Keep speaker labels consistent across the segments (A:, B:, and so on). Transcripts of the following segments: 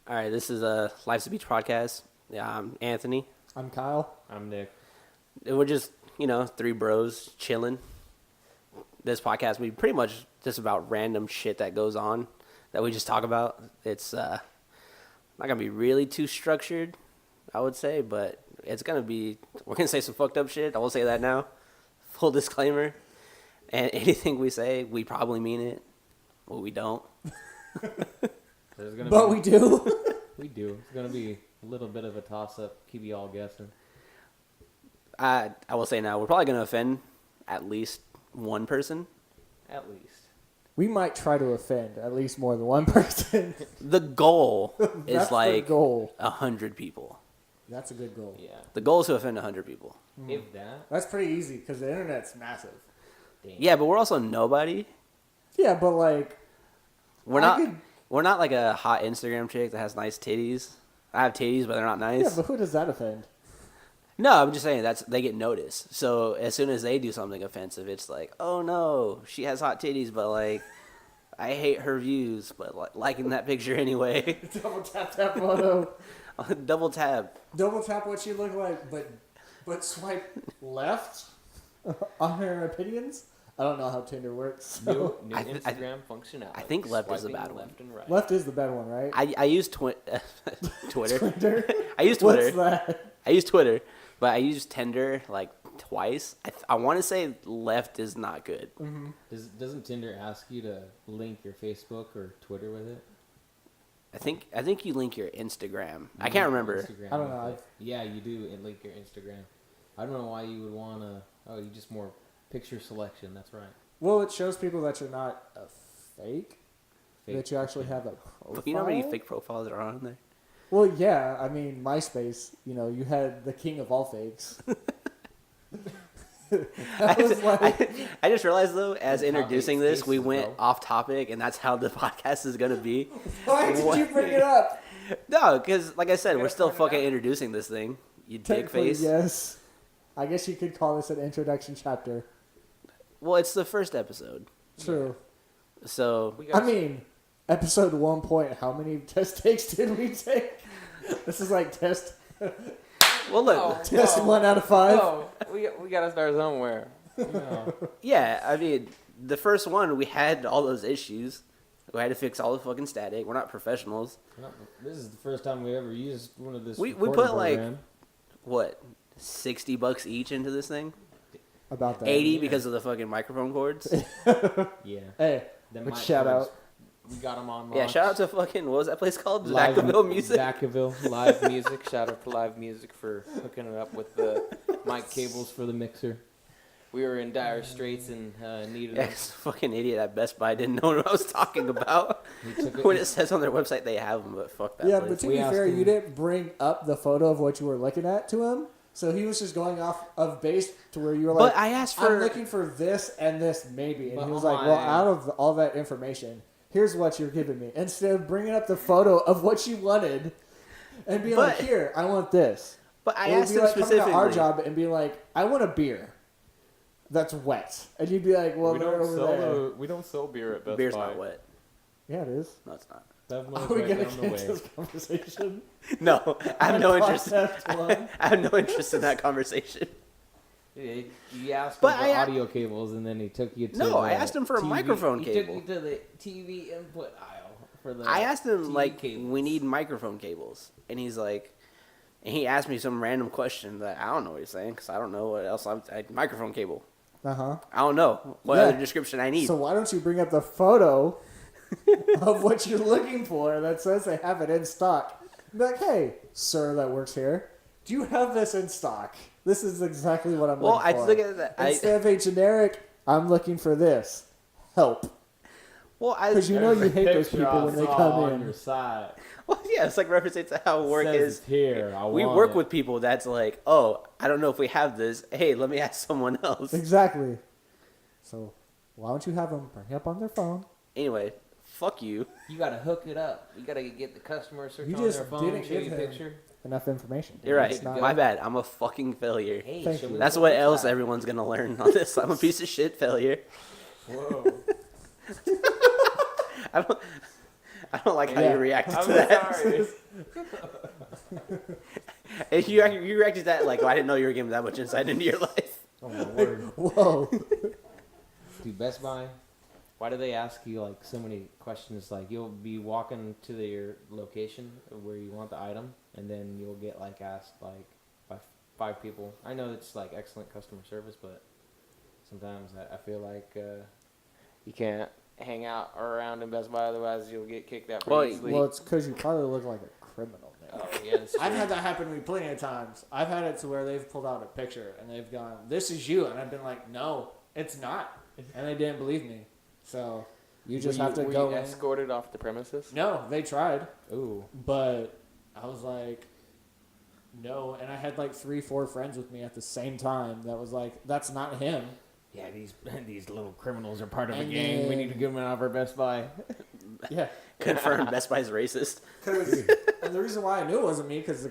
A: All right, this is a Life's a Beach podcast. Yeah, I'm Anthony.
B: I'm Kyle.
C: I'm Nick.
A: We're just, three bros chilling. This podcast we pretty much just about random shit that goes on that we just talk about. It's not gonna be really too structured, I would say, but it's gonna be. We're gonna say some fucked up shit. I will say that now. Full disclaimer. And anything we say, we probably mean it. Well, we don't.
B: We do.
C: We do. It's going to be a little bit of a toss-up. Keep you all guessing.
A: I will say now, we're probably going to offend at least one person.
C: At least.
B: We might try to offend at least more than one person.
A: The goal is
B: That's
A: like
B: the goal.
A: 100 people.
B: That's a good goal.
C: Yeah.
A: The goal is to offend 100 people.
C: If that.
B: That's pretty easy because the internet's massive.
C: Damn.
A: Yeah, but we're also nobody.
B: Yeah, but like...
A: We're not like a hot Instagram chick that has nice titties. I have titties, but they're not nice.
B: Yeah, but who does that offend?
A: No, I'm just saying they get noticed. So as soon as they do something offensive, it's like, oh no, she has hot titties, but like, I hate her views, but liking that picture anyway.
B: Double tap that photo.
A: Double tap.
B: Double tap what she looked like, but swipe left on her opinions. I don't know how Tinder works. So.
C: New Instagram functionality.
A: I think left is the
C: Swiping
A: bad one.
C: Left and right.
B: Left is the bad one, right?
A: I use Twitter.
B: Twitter?
A: I use Twitter.
B: What's that?
A: I use Twitter, but I use Tinder like twice. I want to say left is not good.
B: Mm-hmm.
C: Doesn't Tinder ask you to link your Facebook or Twitter with it?
A: I think you link your Instagram. I can't remember.
C: Instagram
B: I don't know.
C: with it. Yeah, you do, and link your Instagram. I don't know why you would want to. Oh, you just more picture selection. That's right.
B: Well, it shows people that you're not a fake.
C: Fake.
B: That you actually have a profile.
A: You know how many fake profiles are on there?
B: Well, yeah. I mean, MySpace, you had the king of all fakes.
A: I just realized, though, as
C: Top
A: introducing
C: eight
A: this, we
C: spaces,
A: went
C: bro.
A: off topic, and that's how the podcast is going to be.
B: Why did you bring it up?
A: No, because, like I said, we're
C: gotta
A: still
C: point it
A: fucking
C: out.
A: introducing this thing, you dick
B: Technically,
A: face.
B: yes. I guess you could call this an introduction chapter.
A: Well, it's the first episode.
B: True.
A: So,
B: I mean, episode 1 point, how many test takes did we take? This is like test
A: well, look.
B: test 1 out of 5.
D: Oh, we gotta start somewhere.
C: No.
A: Yeah, I mean, the first one, we had all those issues. We had to fix all the fucking static. We're not professionals.
C: This is the first time we ever used one of this.
A: We
C: recording
A: put, like,
C: program.
A: What, $60 each into this thing?
B: About that.
A: 80 because of the fucking microphone cords.
C: Yeah.
B: Hey,
C: Them
B: but
C: mic
B: shout
C: cords,
B: out.
C: We got them on.
A: Yeah,
C: launch.
A: shout out to fucking, what was that place called?
C: Live-
A: Vacaville Music?
C: Vacaville.
D: Live music. Shout out to Live Music for hooking it up with the
C: Mic cables for the mixer.
D: We were in dire straits and needed.
A: Yeah, 'cause fucking idiot at Best Buy didn't know what I was talking about.
C: He took
A: When it says on their website they have them, but fuck that
B: Yeah,
A: place.
B: but to
C: We
B: be
C: asked
B: fair,
C: him-
B: you didn't bring up the photo of what you were looking at to him. So he was just going off of base to where you were like,
A: But I asked
B: I'm
A: for...
B: looking for this and this maybe. And
C: But
B: he was like, well,
C: why?
B: out of all that information, here's what you're giving me. Instead of bringing up the photo of what you wanted and being like,
A: But-
B: here, I want this.
A: But I
B: It would
A: asked
B: be
A: him
B: like coming
A: specifically.
B: to our job and be like, I want a beer that's wet. And you'd be like, well,
D: we
B: they're
D: don't
B: over
D: sell
B: there.
D: we don't sell beer at Best
A: Beer's
D: Buy.
A: not wet.
B: Yeah, it is.
A: No, it's not.
C: Bev
B: Are
C: knows
B: we
C: right
B: going to
C: down the
B: get into
C: way.
B: this conversation?
A: No, I have no interest.
B: Podcast one.
A: I have no interest in that conversation.
C: You asked
A: But
C: him for
A: I-
C: audio cables, and then he took you to
A: No,
C: the
A: I asked him for a
C: TV
A: microphone
C: He
A: cable.
C: took you to the TV input aisle for the.
A: I asked him,
C: TV
A: like,
C: cables.
A: we need microphone cables. And he's like... And he asked me some random question that I don't know what he's saying, because I don't know what else microphone cable.
B: Uh-huh.
A: I don't know what
B: Yeah.
A: other description I need.
B: So why don't you bring up the photo of what you're looking for that says they have it in stock? Be like, hey, sir that works here, do you have this in stock? This is exactly what I'm
A: Well,
B: looking
A: I
B: for.
A: look at that.
B: Instead of a generic, I'm looking for this. Help. Because you know you hate those
C: Picture
B: people
C: I
B: when they
C: saw
B: come
C: on
B: in.
C: your side.
A: Well, yeah, it's like referencing to how work
C: Says
A: is.
C: it's here. I
A: We
C: want
A: work
C: it.
A: with people that's like, oh, I don't know if we have this. Hey, let me ask someone else.
B: Exactly. So why don't you have them bring it up on their phone?
A: Anyway, fuck you.
D: You gotta hook it up. You gotta get the customer search
B: You
D: on
B: just
D: their phone,
B: didn't
D: show
B: give
D: you a
B: him-
D: picture.
B: Enough information.
A: You're right.
B: It's not-
A: My bad. I'm a fucking failure.
D: Hey,
B: Thank
D: show
B: you.
D: me
A: That's
D: the
A: what
D: flip
A: else
D: side.
A: everyone's gonna learn on this. I'm a piece of shit failure.
D: Whoa.
A: I don't. I don't like how
B: Yeah.
A: you reacted to
D: I'm
A: that.
D: sorry.
A: And you reacted to that like, I didn't know you were giving that much insight into your life.
C: Oh my word.
B: Whoa.
C: Dude, Best Buy, why do they ask you like so many questions? Like you'll be walking to your location of where you want the item, and then you'll get like asked like by 5 people. I know it's like excellent customer service, but sometimes I feel like
D: You can't hang out around in Best Buy, otherwise you'll get kicked out
A: Well,
D: pretty easily.
B: Well, it's because you probably look like a criminal. Nick.
D: Oh, yeah, that's
B: I've
D: true.
B: had that happen to me plenty of times. I've had it to where they've pulled out a picture and they've gone, "This is you," and I've been like, "No, it's not," and they didn't believe me. So you just have to
D: were
B: go
D: you
B: in.
D: escorted off the premises?
B: No, they tried,
C: ooh.
B: but I was like, no, and I had like 3-4 friends with me at the same time. That was like, that's not him.
C: Yeah, these little criminals are part of a
B: And
C: gang. We
B: then-
C: need to get them out of our Best Buy.
B: Yeah.
A: Confirmed Best Buy's racist.
B: And the reason why I knew it wasn't me, because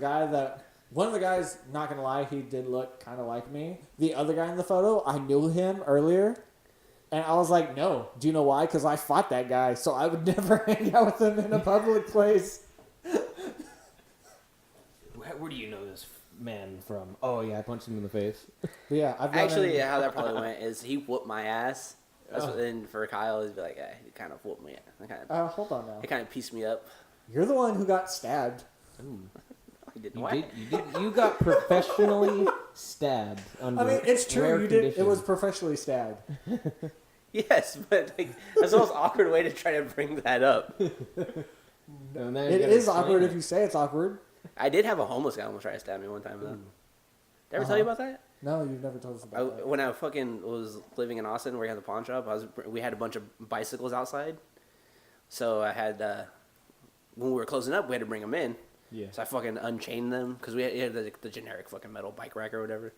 B: one of the guys, not gonna lie, he did look kind of like me. The other guy in the photo, I knew him earlier, and I was like, no. Do you know why? Because I fought that guy, so I would never hang out with him in a public place.
C: Where do you know this man from? Oh yeah, I punched him in the face.
B: But yeah, I've got
A: Actually,
B: him.
A: how that probably went is he whooped my ass. That's what, and for Kyle, he'd be like, yeah, he kind of whooped me.
B: Hold on now.
A: It kind of pieced me up.
B: You're the one who got stabbed.
C: Ooh.
A: I didn't.
C: You
A: What?
C: you got professionally stabbed under
B: I mean, it's true.
C: rare
B: You did. It
C: conditions.
B: was professionally stabbed.
A: Yes, but like, that's the most awkward way to try to bring that up.
C: No, now you
B: It
C: gotta
B: is
C: explain
B: awkward
C: it.
B: if you say it's awkward.
A: I did have a homeless guy almost try to stab me one time though. Did I ever tell you about that?
B: No, you've never told us about that.
A: When I fucking was living in Austin, where we had the pawn shop, we had a bunch of bicycles outside. So I had when we were closing up, we had to bring them in.
C: Yeah.
A: So I fucking unchained them because we had the generic fucking metal bike rack or whatever,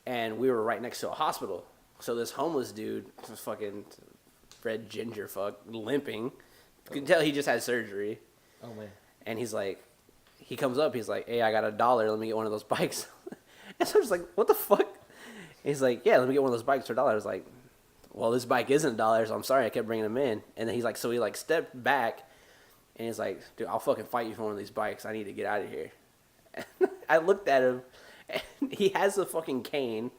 A: and we were right next to a hospital. So this homeless dude, this fucking red ginger fuck, limping. You can tell he just had surgery,
C: Oh man.
A: and he's like, he comes up, he's like, "Hey, I got $1. Let me get one of those bikes." And so I'm just like, "What the fuck?" And he's like, "Yeah, let me get one of those bikes for $1." I was like, "Well, this bike isn't $1, so I'm sorry." I kept bringing him in, and then he's like, so he like stepped back. And he's like, "Dude, I'll fucking fight you for one of these bikes. I need to get out of here." I looked at him, and he has a fucking cane.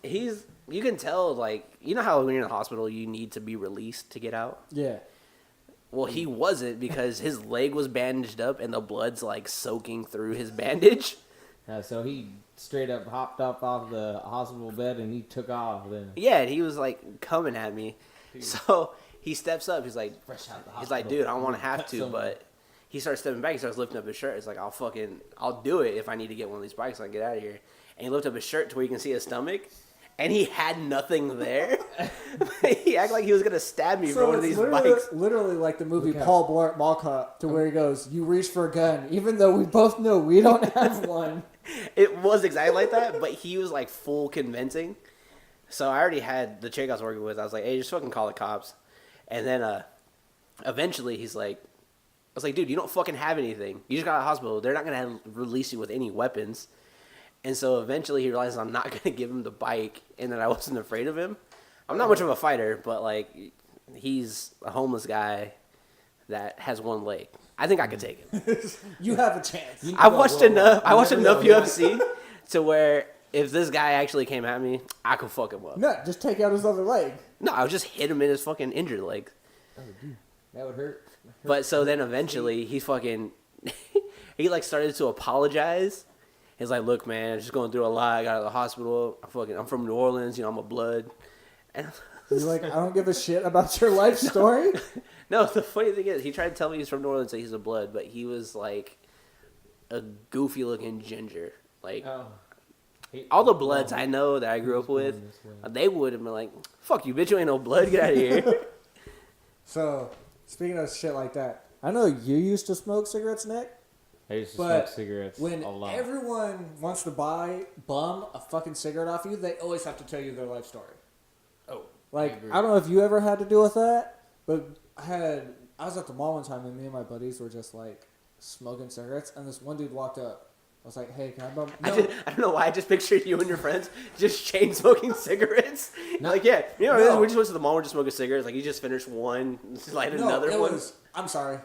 A: You can tell, like, you know how when you're in the hospital, you need to be released to get out?
B: Yeah.
A: Well, he wasn't because his leg was bandaged up and the blood's, like, soaking through his bandage.
C: So he straight up hopped up off the hospital bed and he took off. Then
A: Yeah, and he was, like, coming at me. So he steps up. He's like,
C: fresh out the hospital.
A: He's like, "Dude, I don't want to have
C: Cut
A: to,"
C: someone.
A: but he starts stepping back. He starts lifting up his shirt. It's like, I'll do it if I need to get one of these bikes and get out of here. And he lifted up his shirt to where you can see his stomach, and he had nothing there. He acted like he was gonna stab me for one of these bikes.
B: Literally like the movie
C: Look out.
B: Paul Blart Mall Cop, to where he goes, "You reach for a gun, even though we both know we don't have one."
A: It was exactly like that, but he was like full convincing. So I already had the chick I was working with. I was like, "Hey, just fucking call the cops." And then eventually he's like, I was like, "Dude, you don't fucking have anything. You just got out of the hospital. They're not going to release you with any weapons." And so eventually he realized I'm not going to give him the bike and that I wasn't afraid of him. I'm not much of a fighter, but, like, he's a homeless guy that has one leg. I think I could take him.
B: You have a chance.
A: I watched enough
C: never know.
A: UFC to where if this guy actually came at me, I could fuck him up.
B: No, just take out his other leg.
A: No, I would just hit him in his fucking injured leg.
C: That would hurt.
A: But so then eventually he fucking he like started to apologize. He's like, "Look, man, I'm just going through a lot. I got out of the hospital. I'm from New Orleans. You know, I'm a blood." And
B: He's like, "I don't give a shit about your life story."
A: no, the funny thing is, he tried to tell me he's from New Orleans, so he's a blood, but he was like a goofy looking ginger. Like
C: Oh.
A: all the bloods I know that I grew up with, they would have been like, "Fuck you, bitch! You ain't no blood. Get out of here."
B: So, speaking of shit like that, I know you used to smoke cigarettes, Nick.
C: I used to
B: But
C: smoke cigarettes
B: When
C: a lot.
B: everyone wants to bum a fucking cigarette off you, they always have to tell you their life story.
C: Oh,
B: Like,
C: agree.
B: I don't know if you ever had to deal with that, but I was at the mall one time and me and my buddies were just like smoking cigarettes, and this one dude walked up was like, hey, can I bum?
A: I
B: No,
A: don't know why I just pictured you and your friends just chain smoking cigarettes.
C: No.
A: Like, yeah, you know,
B: No.
A: we just went to the mall, we're just smoking cigarettes. Like, you just finished one, just light another
B: it
A: one.
B: was. I'm sorry.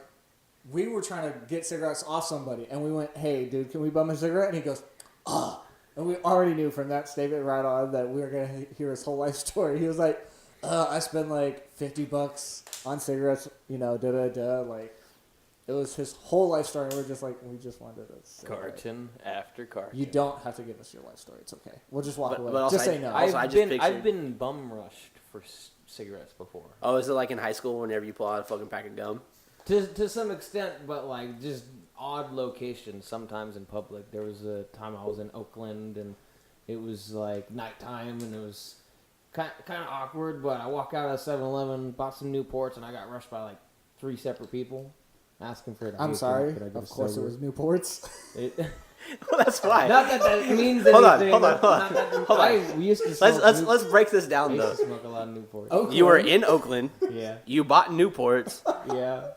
B: We were trying to get cigarettes off somebody, and we went, hey, dude, can we bum a cigarette? And he goes, oh. And we already knew from that statement right on that we were going to hear his whole life story. He was like, I spent like $50 on cigarettes, you know, da-da-da. Like, it was his whole life story. And we're just like, we just wanted a cigarette.
D: Carton after carton.
B: You don't have to give us your life story. It's okay. We'll just walk
A: But-
B: away.
A: but also
B: Just
A: I-
B: say no.
A: Also, I just pictured-
C: I've been bum rushed for cigarettes before.
A: Oh, is it like in high school whenever you pull out a fucking pack of gum?
C: To some extent, but like just odd locations. Sometimes in public. There was a time I was in Oakland and it was like nighttime and it was kind of awkward. But I walk out of 7-Eleven, bought some Newports, and I got rushed by like 3 separate people asking for it.
B: I'm sorry. Of course it was Newports.
A: Well, that's why.
C: Not that means
A: Hold on,
C: anything.
A: hold on,
C: but
A: hold on.
C: not that-
A: Hold on.
C: We used to smoke
A: Let's break this
C: I
A: down
C: used
A: though.
C: to smoke a lot of Newports.
B: Oakland.
A: You were in Oakland.
C: Yeah.
A: You bought Newports.
C: Yeah.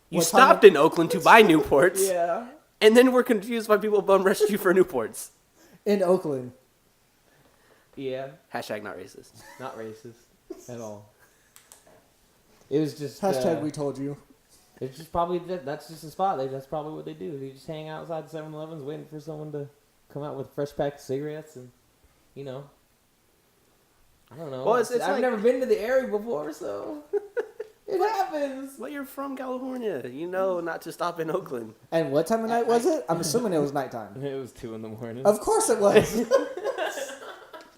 A: You
B: What
A: stopped
B: time-
A: in Oakland to buy Newports.
C: Yeah.
A: And then we're confused why people bum rushed you for Newports.
B: In Oakland.
C: Yeah.
A: Hashtag not racist.
C: Not racist at all. It was just
B: Hashtag we told you.
C: It's just probably that's just a spot. That's probably what they do. They just hang outside 7-Elevens waiting for someone to come out with a fresh pack of cigarettes and, you know. I don't know.
A: Well, it's
C: I've
A: like-
C: never been to the area before, so it happens.
A: Well, you're from California. You know not to stop in Oakland.
B: And what time of night was it? I'm assuming it was nighttime.
C: It was 2 a.m.
B: Of course it was.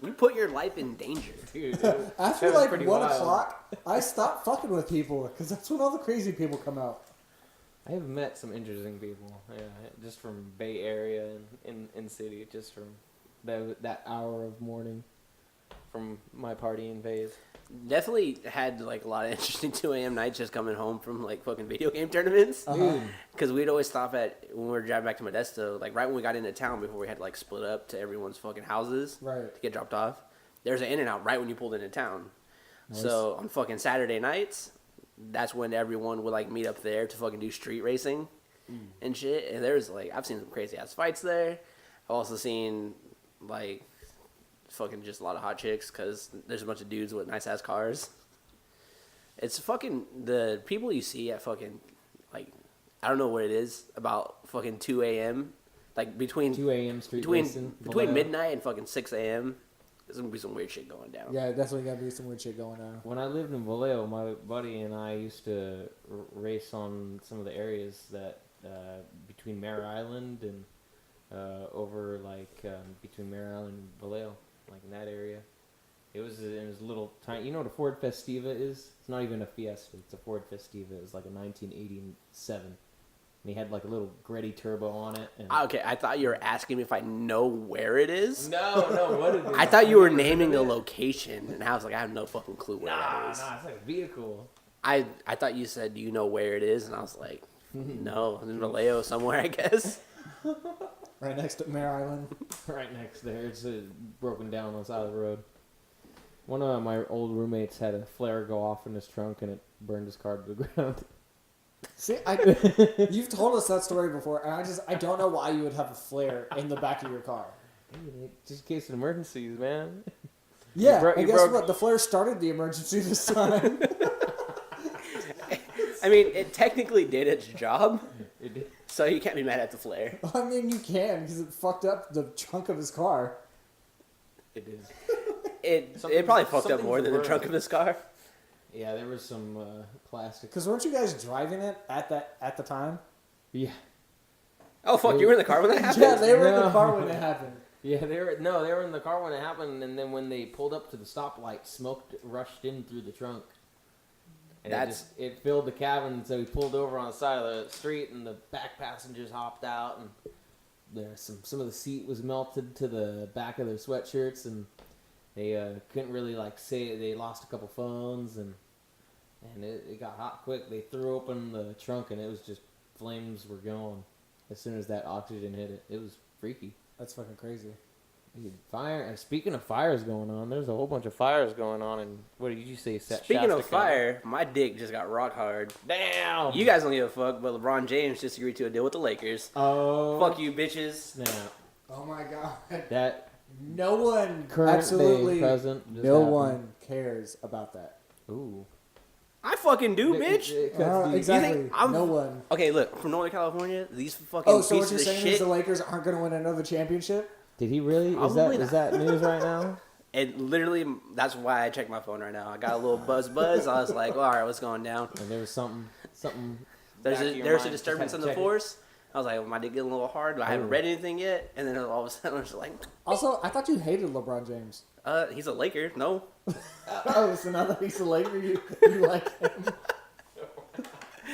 A: You put your life in danger.
C: Dude,
B: After
C: was
B: like
C: pretty
B: 1
C: wild.
B: o'clock, I stopped fucking with people because that's when all the crazy people come out.
C: I have met some interesting people. Yeah, just from Bay Area and in city, just from that hour of morning from my partying phase.
A: Definitely had like a lot of interesting 2 a.m. nights just coming home from like fucking video game tournaments.
C: Dude,
A: Because we'd always stop at, when we were driving back to Modesto, like right when we got into town before we had to like split up to everyone's fucking houses
B: Right.
A: to get dropped off. There's an In-N-Out right when you pulled into town.
B: Nice.
A: So on fucking Saturday nights, that's when everyone would like meet up there to fucking do street racing and shit. And there's like, I've seen some crazy ass fights there. I've also seen like fucking just a lot of hot chicks because there's a bunch of dudes with nice ass cars. It's fucking the people you see at fucking like, I don't know what it is about fucking 2 a.m. Like between
C: 2 a.m. street
A: between
C: racing.
A: between
C: Vallejo.
A: midnight and fucking 6 a.m. There's gonna be some weird shit going down.
B: Yeah, definitely gotta be some weird shit going on.
C: When I lived in Vallejo, my buddy and I used to race on some of the areas that between Mare Island and over like between Mare Island and Vallejo, like in that area. It was a little tiny. You know what a Ford Festiva is? It's not even a Fiesta. It's a Ford Festiva. It was like a 1987. And he had like a little Gretty turbo on it. And
A: Okay, I thought you were asking me if I know where it is.
C: no, what is it?
A: I thought you were naming a location, and I was like, I have no fucking clue where that is.
C: Nah, it's like a vehicle.
A: I thought you said, do you know where it is? And I was like, no, in Vallejo somewhere, I guess.
B: Right next to Mare Island.
C: Right next there. It's broken down on the side of the road. One of my old roommates had a flare go off in his trunk and it burned his car to the ground.
B: See, you've told us that story before, and I don't know why you would have a flare in the back of your car.
C: Dude, just in case of emergencies, man.
B: Yeah,
C: broke-
B: and
C: you
B: guess
C: broke-
B: what? The flare started the emergency this time.
A: I mean, it technically did its job,
C: It did.
A: so you can't be mad at the flare.
B: I mean, you can, because it fucked up the trunk of his car.
C: It is.
A: It
C: Something-
A: probably fucked up
C: something's
A: more than the
C: burned.
A: trunk of his car.
C: Yeah, there was some plastic.
B: Because weren't you guys driving it at the time?
C: Yeah.
A: Oh, fuck, you were in the car when that happened?
B: Yeah, they were in the
C: No.
B: car when it happened.
C: Yeah, they were in the car when it happened, and then when they pulled up to the stoplight, smoke rushed in through the trunk. And it filled the cabin, so he pulled over on the side of the street, and the back passengers hopped out, and there's some of the seat was melted to the back of their sweatshirts, and they couldn't really like say they lost a couple phones, and it got hot quick. They threw open the trunk, and it was just flames were going as soon as that oxygen hit it. It was freaky.
B: That's fucking crazy.
C: Fire. Speaking of fires going on, there's a whole bunch of fires going on. And what did you say?
A: Speaking
C: Shasta
A: of fire, my dick just got rock hard.
C: Damn.
A: You guys don't give a fuck, but LeBron James just agreed to a deal with the Lakers.
C: Oh.
A: Fuck you, bitches.
C: Snap.
B: Oh my god.
C: That
B: No one,
C: current
B: absolutely,
C: day present. Just
B: no
C: happened.
B: one cares about that.
C: Ooh.
A: I fucking do, bitch.
B: Exactly.
A: I'm-
B: No one.
A: Okay, look, from Northern California, these fucking
B: Oh, so what
A: pieces
B: you're
A: of
B: saying
A: shit.
B: is the Lakers aren't going to win another championship?
C: Did he really?
A: Probably
C: Is that news right now?
A: And literally, that's why I checked my phone right now. I got a little buzz. I was like, well, all right, what's going down?
C: And there was something.
A: There's
C: back
A: a,
C: of your
A: there's a
C: mind,
A: disturbance
C: just
A: in
C: had
A: the
C: to check it.
A: force. I was like, well, my dick getting a little hard, but I haven't
C: Ooh.
A: read anything yet. And then all of a sudden, I was like,
B: Also, I thought you hated LeBron James.
A: he's a Laker. No.
B: Oh, so now that he's a Laker, you like him.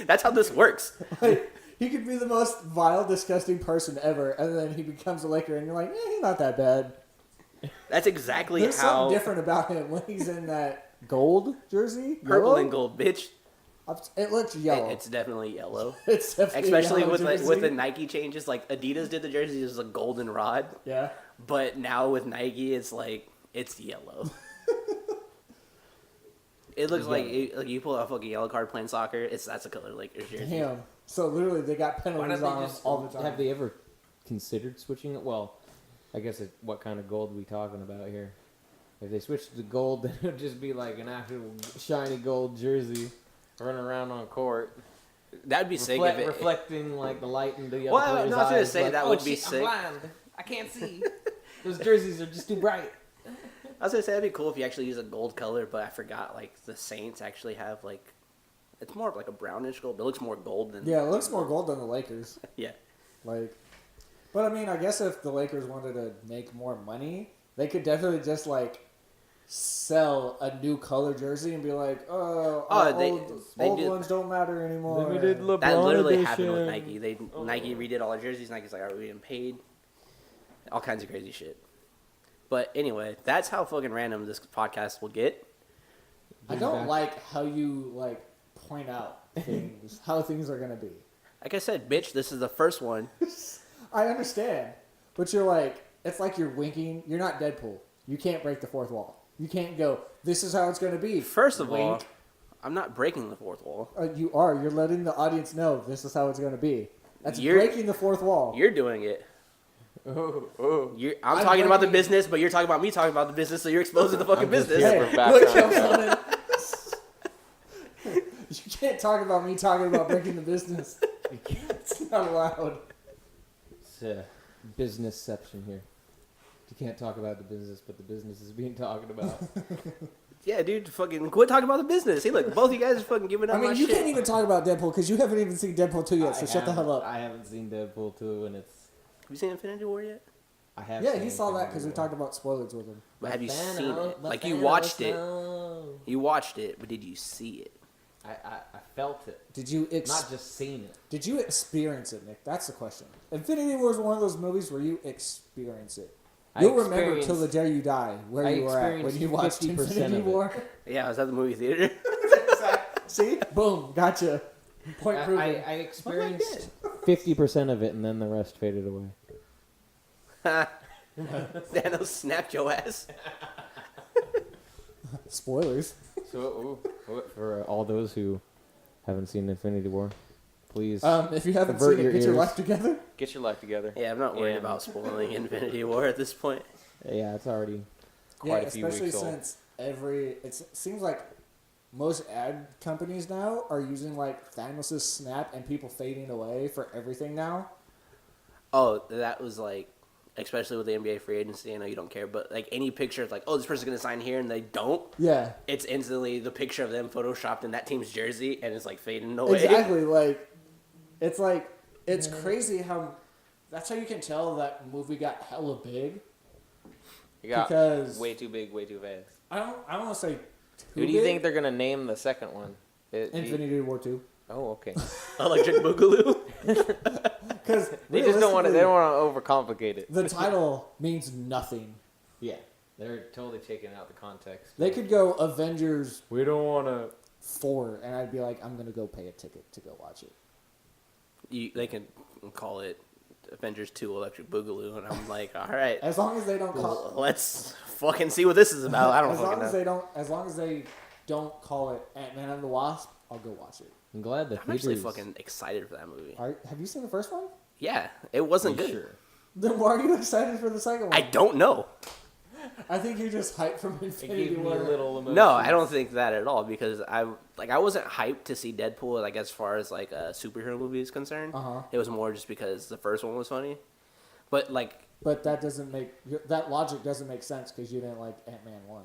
A: That's how this works.
B: Like, he could be the most vile, disgusting person ever, and then he becomes a Laker, and you're like, he's not that bad.
A: That's exactly
B: There's
A: how
B: something different about him when he's in that gold jersey.
A: purple
B: Yellow?
A: and gold, bitch.
B: It looks yellow.
A: It's definitely yellow.
B: It's definitely
A: Especially
B: yellow
A: with
B: jersey.
A: with the Nike changes. Like Adidas did the jersey as a golden rod,
B: Yeah.
A: but now with Nike, it's like it's yellow. It looks like you pull out a fucking yellow card playing soccer. That's a color Lakers jersey.
B: Damn. So literally, they got
C: Why
B: penalties
C: don't
B: on
C: they
B: him
C: just
B: all the time.
C: Have they ever considered switching it? Well, I guess what kind of gold are we talking about here? If they switched to gold, then it would just be like an actual shiny gold jersey running around on court,
A: That'd be sick if it.
C: reflecting like the light in the other
A: Well,
C: player's
A: no, I was gonna
C: eyes,
A: say
C: like,
A: that
C: "Oh,
A: would be
C: shit,
A: sick."
C: I'm blind. I can't see. Those jerseys are just too bright.
A: I was gonna say that'd be cool if you actually use a gold color, but I forgot like the Saints actually have like it's more of like a brownish gold, but it looks more gold than
B: Yeah, it looks more gold than the Lakers.
A: yeah.
B: Like, but I mean, I guess if the Lakers wanted to make more money, they could definitely just like sell a new color jersey and be like, "Oh,
A: they
B: old
A: did-
B: ones don't matter anymore."
A: That literally happened with Nike. Nike redid all their jerseys. Nike's like, "Are we getting paid?" All kinds of crazy shit. But anyway, that's how fucking random this podcast will get.
B: I don't like how you like point out things, how things are gonna be.
A: Like I said, bitch, this is the first one.
B: I understand, but you're like, it's like you're winking. You're not Deadpool. You can't break the fourth wall. You can't go, this is how it's going to be.
A: First of all,
B: Wink.
A: I'm not breaking the fourth wall.
B: You are. You're letting the audience know this is how it's going to be. That's
A: You're-
B: breaking the fourth wall.
A: You're doing it.
C: Oh.
A: I'm
B: I'm
A: talking about the
B: breaking-
A: business, but you're talking about me talking about the business, so you're exposing the fucking
C: I'm just
A: business.
C: here
B: Hey,
C: for background.
B: look, you can't talk about me talking about breaking the business. It's not allowed.
C: It's a businessception here. You can't talk about the business, but the business is being talked about.
A: Yeah, dude, fucking quit talking about the business. Hey, look, both of you guys are fucking giving up
B: I mean,
A: my
B: you
A: shit.
B: can't even talk about Deadpool because you haven't even seen Deadpool 2 yet, so shut the hell up.
C: I haven't seen Deadpool 2, and it's.
A: Have you seen Infinity War yet?
C: I have.
B: Yeah,
C: seen
B: he saw that because we
C: Infinity
B: talked about spoilers with him.
A: But have you
C: War.
A: seen it?
C: But
A: Like, you
C: Thanos,
A: watched it.
C: no.
A: You watched it, but did you see it?
C: I felt it,
B: Did you
C: not just seen it.
B: Did you experience it, Nick? That's the question. Infinity War is one of those movies where you experience it.
C: I
B: You'll remember
C: experienced-
B: till the day you die where
C: I
B: you were at when
C: experienced
B: you watched
C: 50%
B: Infinity
C: of it.
B: War.
A: Yeah, I was at the movie theater.
B: See? Boom. Gotcha. Point proven.
C: I experienced 50% of it, and then the rest faded away.
A: Thanos snapped your ass.
B: Spoilers.
C: So, for all those who haven't seen Infinity War, please.
B: If you haven't
C: Avert
B: seen it,
C: your
B: get your
C: ears.
B: life together.
D: Get your life together.
A: Yeah, I'm not worried
D: Yeah.
A: about spoiling Infinity War at this point.
C: Yeah, it's already.
D: Quite
B: Yeah,
D: a few
B: especially
D: weeks old.
B: since it seems like most ad companies now are using like Thanos' snap and people fading away for everything now.
A: Oh, that was like, especially with the NBA free agency. I know you don't care, but like any picture, it's like, oh, this person's gonna sign here, and they don't.
B: Yeah.
A: It's instantly the picture of them photoshopped in that team's jersey, and it's like fading away.
B: Exactly. It's crazy how. That's how you can tell that movie got hella big.
D: You got
B: Because-
D: way too big, way too fast.
B: I don't want to say.
D: Who do you think they're gonna name the second one?
B: Infinity War 2.
D: Oh, okay.
A: Electric Boogaloo.
B: Because
D: They just don't want to. They don't want to overcomplicate it.
B: The title means nothing.
C: Yeah, they're totally taking out the context.
B: They could go Avengers
C: We don't want to.
B: 4, and I'd be like, I'm gonna go pay a ticket to go watch it.
A: They can call it Avengers 2 Electric Boogaloo, and I'm like, all right,
B: As long as they don't call.
A: let's fucking see what this is about. I don't fucking know.
B: As long as they don't call it Ant-Man and the Wasp, I'll go watch it.
C: I'm glad the
A: I'm actually
C: theaters.
A: fucking excited for that movie.
B: Have you seen the first one?
A: Yeah, it wasn't good.
C: Sure.
B: Then why are you excited for the second one?
A: I don't know.
B: I think you're just hyped from
C: It
B: Infinity
C: gave me
B: War.
C: a little emotion.
A: No, I don't think that at all because I wasn't hyped to see Deadpool like as far as like a superhero movie is concerned.
B: Uh-huh.
A: It was more just because the first one was funny. But like,
B: But that doesn't make that logic doesn't make sense because you didn't like Ant-Man 1.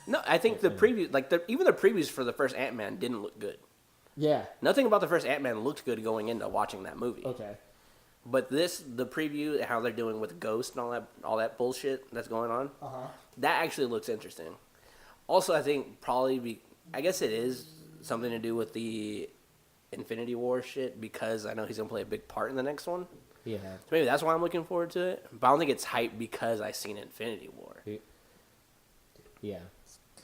A: no, I think the preview, like even the previews for the first Ant-Man didn't look good.
B: Yeah.
A: Nothing about the first Ant-Man looked good going into watching that movie.
B: Okay.
A: But the preview, how they're doing with Ghost and all that bullshit that's going on, that actually looks interesting. Also, I think I guess it is something to do with the Infinity War shit because I know he's gonna play a big part in the next one.
C: Yeah.
A: So maybe that's why I'm looking forward to it. But I don't think it's hype because I seen Infinity War.
C: Yeah.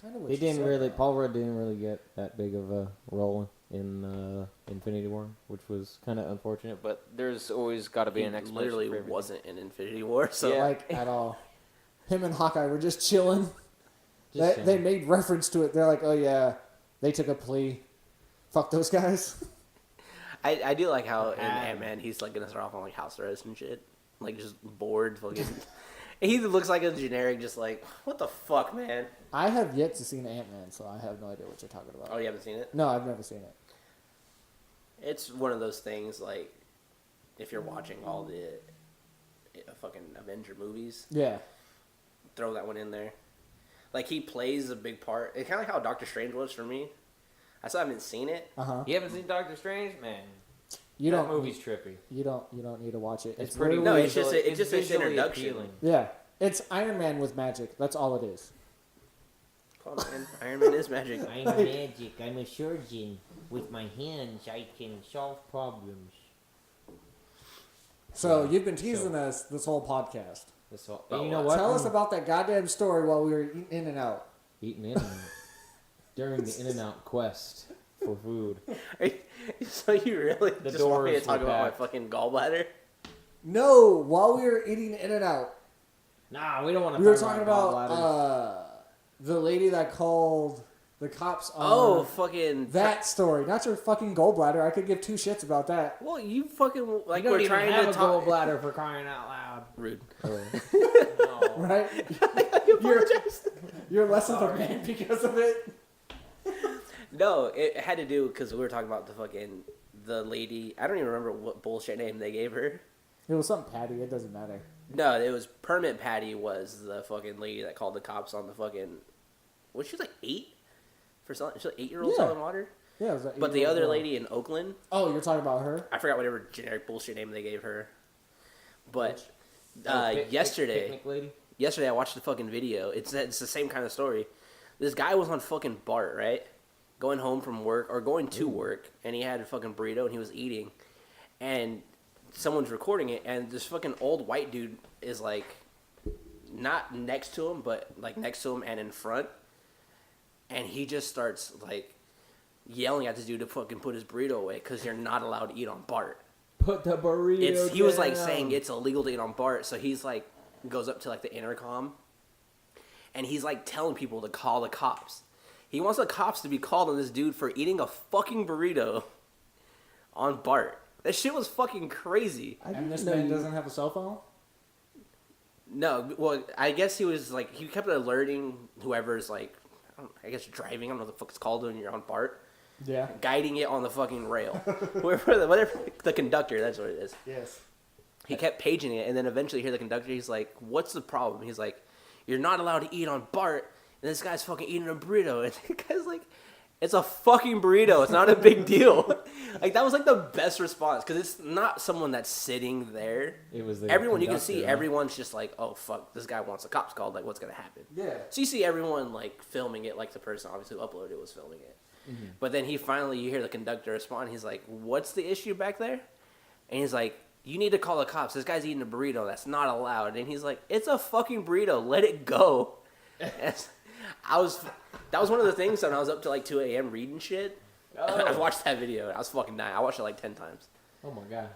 B: Kind of what
C: He
B: you
C: didn't
B: said,
C: really.
B: though.
C: Paul Rudd didn't really get that big of a role in Infinity War, which was kind of unfortunate. But
D: But there's always got to be
A: He
D: an explanation.
A: literally
D: for everything.
A: wasn't in Infinity War, so
D: Yeah.
B: Like at all. Him and Hawkeye were just chilling.
C: Just
B: They made reference to it. They're like, oh yeah, they took a plea. Fuck those guys.
A: I do like how in
C: Ah.
A: Ant-Man he's like gonna start off on like house arrest and shit, like just bored, fucking. He looks like a generic, just like what the fuck, man.
B: I have yet to see Ant-Man, so I have no idea what you're talking about.
A: Oh, you haven't seen it?
B: No, I've never seen it.
A: It's one of those things like if you're watching all the fucking Avenger movies,
B: Yeah.
A: throw that one in there. Like he plays a big part. It's kind of like how Doctor Strange was for me. I still haven't seen it.
C: You haven't seen Doctor Strange, man?
B: You
C: that
B: don't.
C: movie's trippy.
B: You don't need to watch it.
C: It's pretty.
A: No,
B: literally-
A: it's just it's just an
C: visually
A: introduction.
C: appealing.
B: Yeah, it's Iron Man with magic. That's all it is.
A: Come on, man. Iron Man is magic.
C: I'm magic. I'm a surgeon. With my hands, I can solve problems.
B: So you've been teasing us this whole podcast.
C: That's all.
A: Oh,
C: You know
A: what?
C: what?
B: Tell us about that goddamn story while we were eating In and Out.
C: Eating In-N-Out. During the In-N-Out quest for food.
A: So you really
C: The
A: just want me to
C: doors
A: talk
C: were
A: about my
C: packed.
A: fucking gallbladder?
B: No, while we were eating In and Out,
C: Nah, we don't want to
B: we were
C: talk
B: talking
C: about
B: about the lady that called the cops on
A: Oh, fucking
B: that story. Not your fucking gallbladder. I could give two shits about that.
A: Well, you fucking like
C: you don't
A: we're
C: even
A: trying
C: have
A: to
C: a
A: talk.
C: gallbladder for crying out loud.
A: Rude.
C: No.
B: Right? You're less of a man because of it.
A: No, it had to do because we were talking about the lady. I don't even remember what bullshit name they gave her.
B: It was some Patty. It doesn't matter.
A: No, it was Permit Patty was the fucking lady that called the cops on the fucking. Was she like 8 for selling? She's like 8-year-old
B: Yeah.
A: selling water.
B: Yeah, it was that
A: But the
B: 8-year-old
A: other
B: girl.
A: lady in Oakland,
B: Oh, you're talking about her?
A: I forgot whatever generic bullshit name they gave her. But
C: Oh,
A: yesterday,
C: Picnic lady?
A: yesterday I watched the fucking video. It's the same kind of story. This guy was on fucking BART, right? Going home from work or going to work, and he had a fucking burrito and he was eating, and someone's recording it, and this fucking old white dude is like not next to him, but like next to him and in front, and he just starts like yelling at this dude to fucking put his burrito away because you're not allowed to eat on BART.
C: Put the burrito
A: He was like
C: down.
A: saying it's illegal to eat on BART, so he's like goes up to like the intercom, and he's like telling people to call the cops. He wants the cops to be called on this dude for eating a fucking burrito on BART. That shit was fucking crazy.
B: And this man doesn't have a cell phone?
A: No, well, I guess he was like he kept alerting whoever's like, I guess driving. I don't know what the fuck it's called when you're on BART.
B: Yeah.
A: Guiding it on the fucking rail. whatever the conductor, that's what it is.
B: Yes.
A: He kept paging it, and then eventually you hear the conductor, he's like, what's the problem? He's like, you're not allowed to eat on BART, and this guy's fucking eating a burrito. And the guy's like, it's a fucking burrito. It's not a big deal. Like, that was like the best response, because it's not someone that's sitting there.
C: It was the
A: everyone, you can
C: conductor,
A: see,
C: huh?
A: everyone's just like, oh, fuck, this guy wants the cops called. Like, what's going to happen?
B: Yeah.
A: So you see everyone, like, filming it, like the person obviously who uploaded it was filming it.
C: Mm-hmm.
A: But then he finally, you hear the conductor respond. He's like, what's the issue back there? And he's like, you need to call the cops. This guy's eating a burrito. That's not allowed. And he's like, it's a fucking burrito. Let it go. And that was one of the things when I was up to like 2 a.m. reading shit.
C: Oh.
A: I watched that video. I was fucking dying. I watched it like 10 times.
C: Oh my god.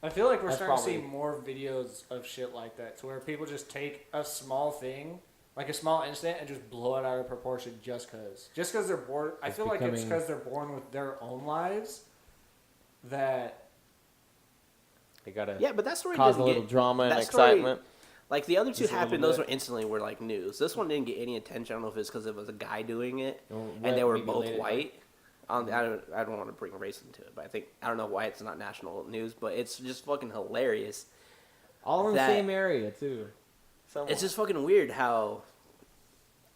B: I feel like we're
D: That's
B: starting to see
D: probably-
B: more videos of shit like that, to where people just take a small thing, like a small incident, and just blow it out of proportion just because they're born. I
C: It's
B: feel like it's
C: becoming-
B: because they're born with their own lives that.
C: They gotta
A: Yeah, but that story
C: cause a
A: didn't
C: little
A: get
C: drama and
A: that story-
C: excitement.
A: Like the other two
C: Just a little
A: happened, those
C: bit.
A: were instantly were like news. This one didn't get any attention. I don't know if it's because it was a guy doing it,
C: Or
A: and they were
C: maybe
A: both
C: later-
A: white. I don't want to bring race into it, but I don't know why it's not national news, but it's just fucking hilarious.
C: All in
A: that-
C: the same area too. Somewhat.
A: It's just fucking weird how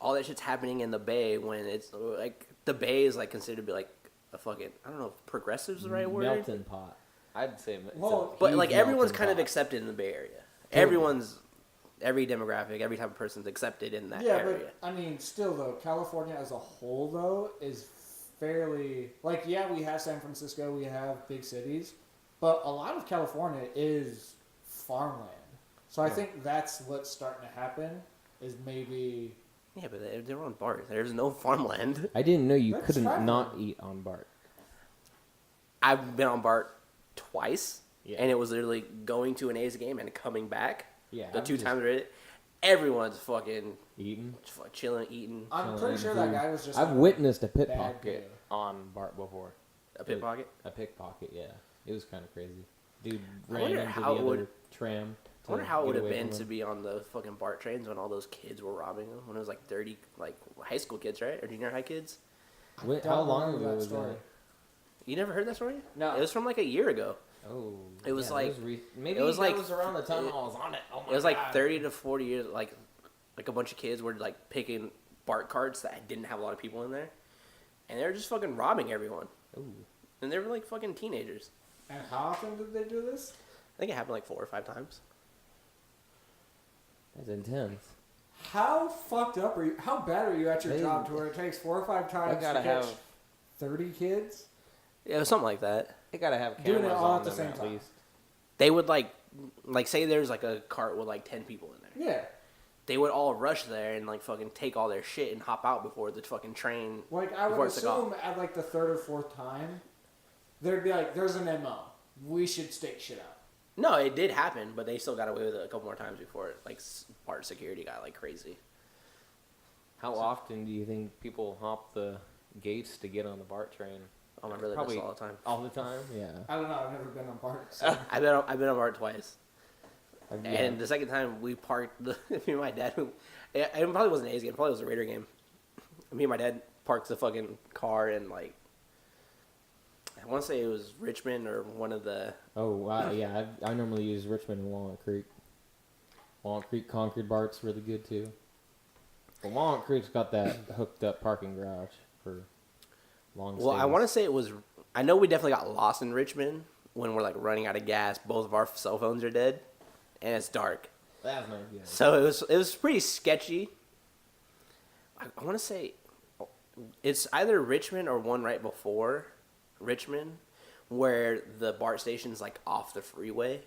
A: all that shit's happening in the Bay when it's like the Bay is like considered to be like a fucking, I don't know if progressive's the right word,
C: melting pot.
D: I'd say. It's
B: Well,
A: but
C: huge
A: like everyone's
C: melting
A: kind of
C: pot.
A: accepted in the Bay Area.
C: Totally.
A: Every demographic, every type of person's accepted in that
B: Yeah,
A: area.
B: but I mean, still though, California as a whole though is fairly like we have San Francisco, we have big cities, but a lot of California is farmland. So I
C: Yeah.
B: think that's what's starting to happen. Is maybe
A: Yeah, but they're on bars. There's no farmland.
C: I didn't know you
B: Let's
C: couldn't
B: try
C: not
B: one.
C: eat on Bart.
A: I've been on BART twice,
C: Yeah.
A: and it was literally going to an A's game and coming back.
C: Yeah,
A: The
C: I'm
A: two
C: just
A: times I did it, everyone's fucking
C: eating.
A: chilling, eating
B: I'm
C: Killing
B: pretty sure that
C: food.
B: guy was just.
C: I've
B: having
C: witnessed a
B: bad
C: pickpocket
B: day.
C: on Bart before.
A: a pickpocket.
C: A pickpocket, yeah. It was kind of crazy. Dude
A: I
C: ran
A: wonder
C: into
A: how
C: the
A: it
C: other
A: would-
C: tram.
A: I wonder how it
C: get
A: would have
C: away
A: been
C: from
A: to
C: him.
A: be on the fucking BART trains when all those kids were robbing them. When it was like 30, like high school kids, right? Or junior high kids.
C: Wait,
B: Don't
C: how long
B: remember
C: ago
B: that
C: was
B: story.
C: that?
A: You never heard that story?
B: No.
A: It was from like a year ago.
C: Oh,
A: It was
C: yeah,
A: like-
C: maybe
A: it was
C: that
A: like-
C: was around the time
A: it-
C: I was on it. Oh my
A: It was like
C: God.
A: 30 to 40 years, like a bunch of kids were like picking BART carts that didn't have a lot of people in there. And they were just fucking robbing everyone.
C: Ooh.
A: And they were like fucking teenagers.
B: And how often did they do this?
A: I think it happened like 4 or 5 times.
C: That's intense.
B: How fucked up are you? How bad are you at your
C: They-
B: job to where it takes 4 or 5 times to
D: gotta
B: catch
D: have-
B: 30 kids?
A: Yeah, it was something like that.
D: They gotta have
B: Doing
D: cameras
B: it all
D: on
B: at the
D: them
B: same
D: at
B: time.
D: least.
A: They would like say there's like a cart with like 10 people in there.
B: Yeah.
A: They would all rush there and like fucking take all their shit and hop out before the fucking train.
B: Like, I
A: Before
B: would
A: it's like
B: assume at like the 3rd or 4th time, there'd be like, there's an MO. We should stake shit up.
A: No, it did happen, but they still got away with it a couple more times before like BART security got like crazy.
C: How often do you think people hop the gates to get on the BART train?
A: Oh, my brother does
C: Probably
A: it all the time.
C: All the time? Yeah.
B: I don't know. I've never been on BART. So.
A: I've been on BART twice.
C: Yeah.
A: And the second time we parked, me and my dad, it probably wasn't an A's game, probably was a Raider game. Me and my dad parked the fucking car in like, I want to say it was Richmond or one of the,
C: Oh, wow. Yeah, I normally use Richmond and Walnut Creek. Walnut Creek Concord BART's really good too. But Walnut Creek's got that hooked up parking garage for long
A: well, I want to say it was, I know we definitely got lost in Richmond when we're like running out of gas. Both of our cell phones are dead and it's dark.
C: That's not good.
A: So it was pretty sketchy. I want to say it's either Richmond or one right before Richmond, where the BART station's like off the freeway.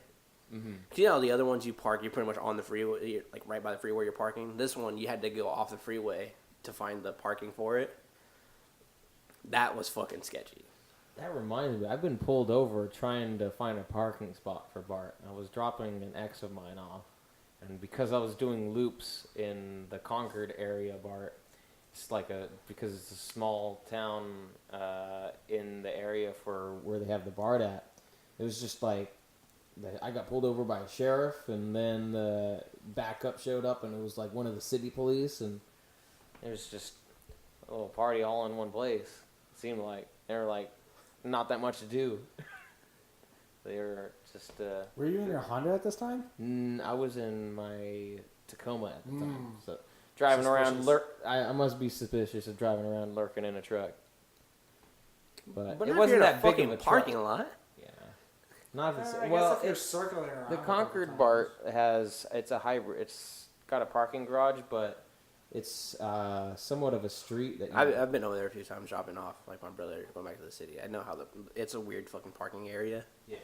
C: Mm-hmm.
A: 'Cause you know the other ones you park, you're pretty much on the freeway, you're like right by the freeway you're parking. This one you had to go off the freeway to find the parking for it. That was fucking sketchy.
C: That reminds me, I've been pulled over trying to find a parking spot for BART. I was dropping an ex of mine off, and because I was doing loops in the Concord area BART, it's like because it's a small town in the area for where they have the BART at. It was just like I got pulled over by a sheriff, and then the backup showed up, and it was like one of the city police, and
D: It was just a little party all in one place. It seemed like they were like not that much to do. They were just.
B: Were you in your Honda at this time?
C: I was in my Tacoma at the time, so.
D: Driving
B: Suspicious.
D: around,
C: I must be suspicious of driving around.
D: lurking in a truck.
C: But
A: But
D: it
A: not
D: wasn't
A: if you're in
D: that big
A: fucking
D: of a
A: parking
D: truck.
A: lot.
C: yeah, not if it's,
B: I
C: well.
B: guess if you're
C: It's,
B: circling around.
D: The
B: a couple
D: Concord
B: times.
D: BART it's a hybrid. It's got a parking garage, but
C: it's somewhat of a street that.
A: I've been over there a few times dropping off like my brother going back to the city. I know how it's a weird fucking parking area.
C: yeah.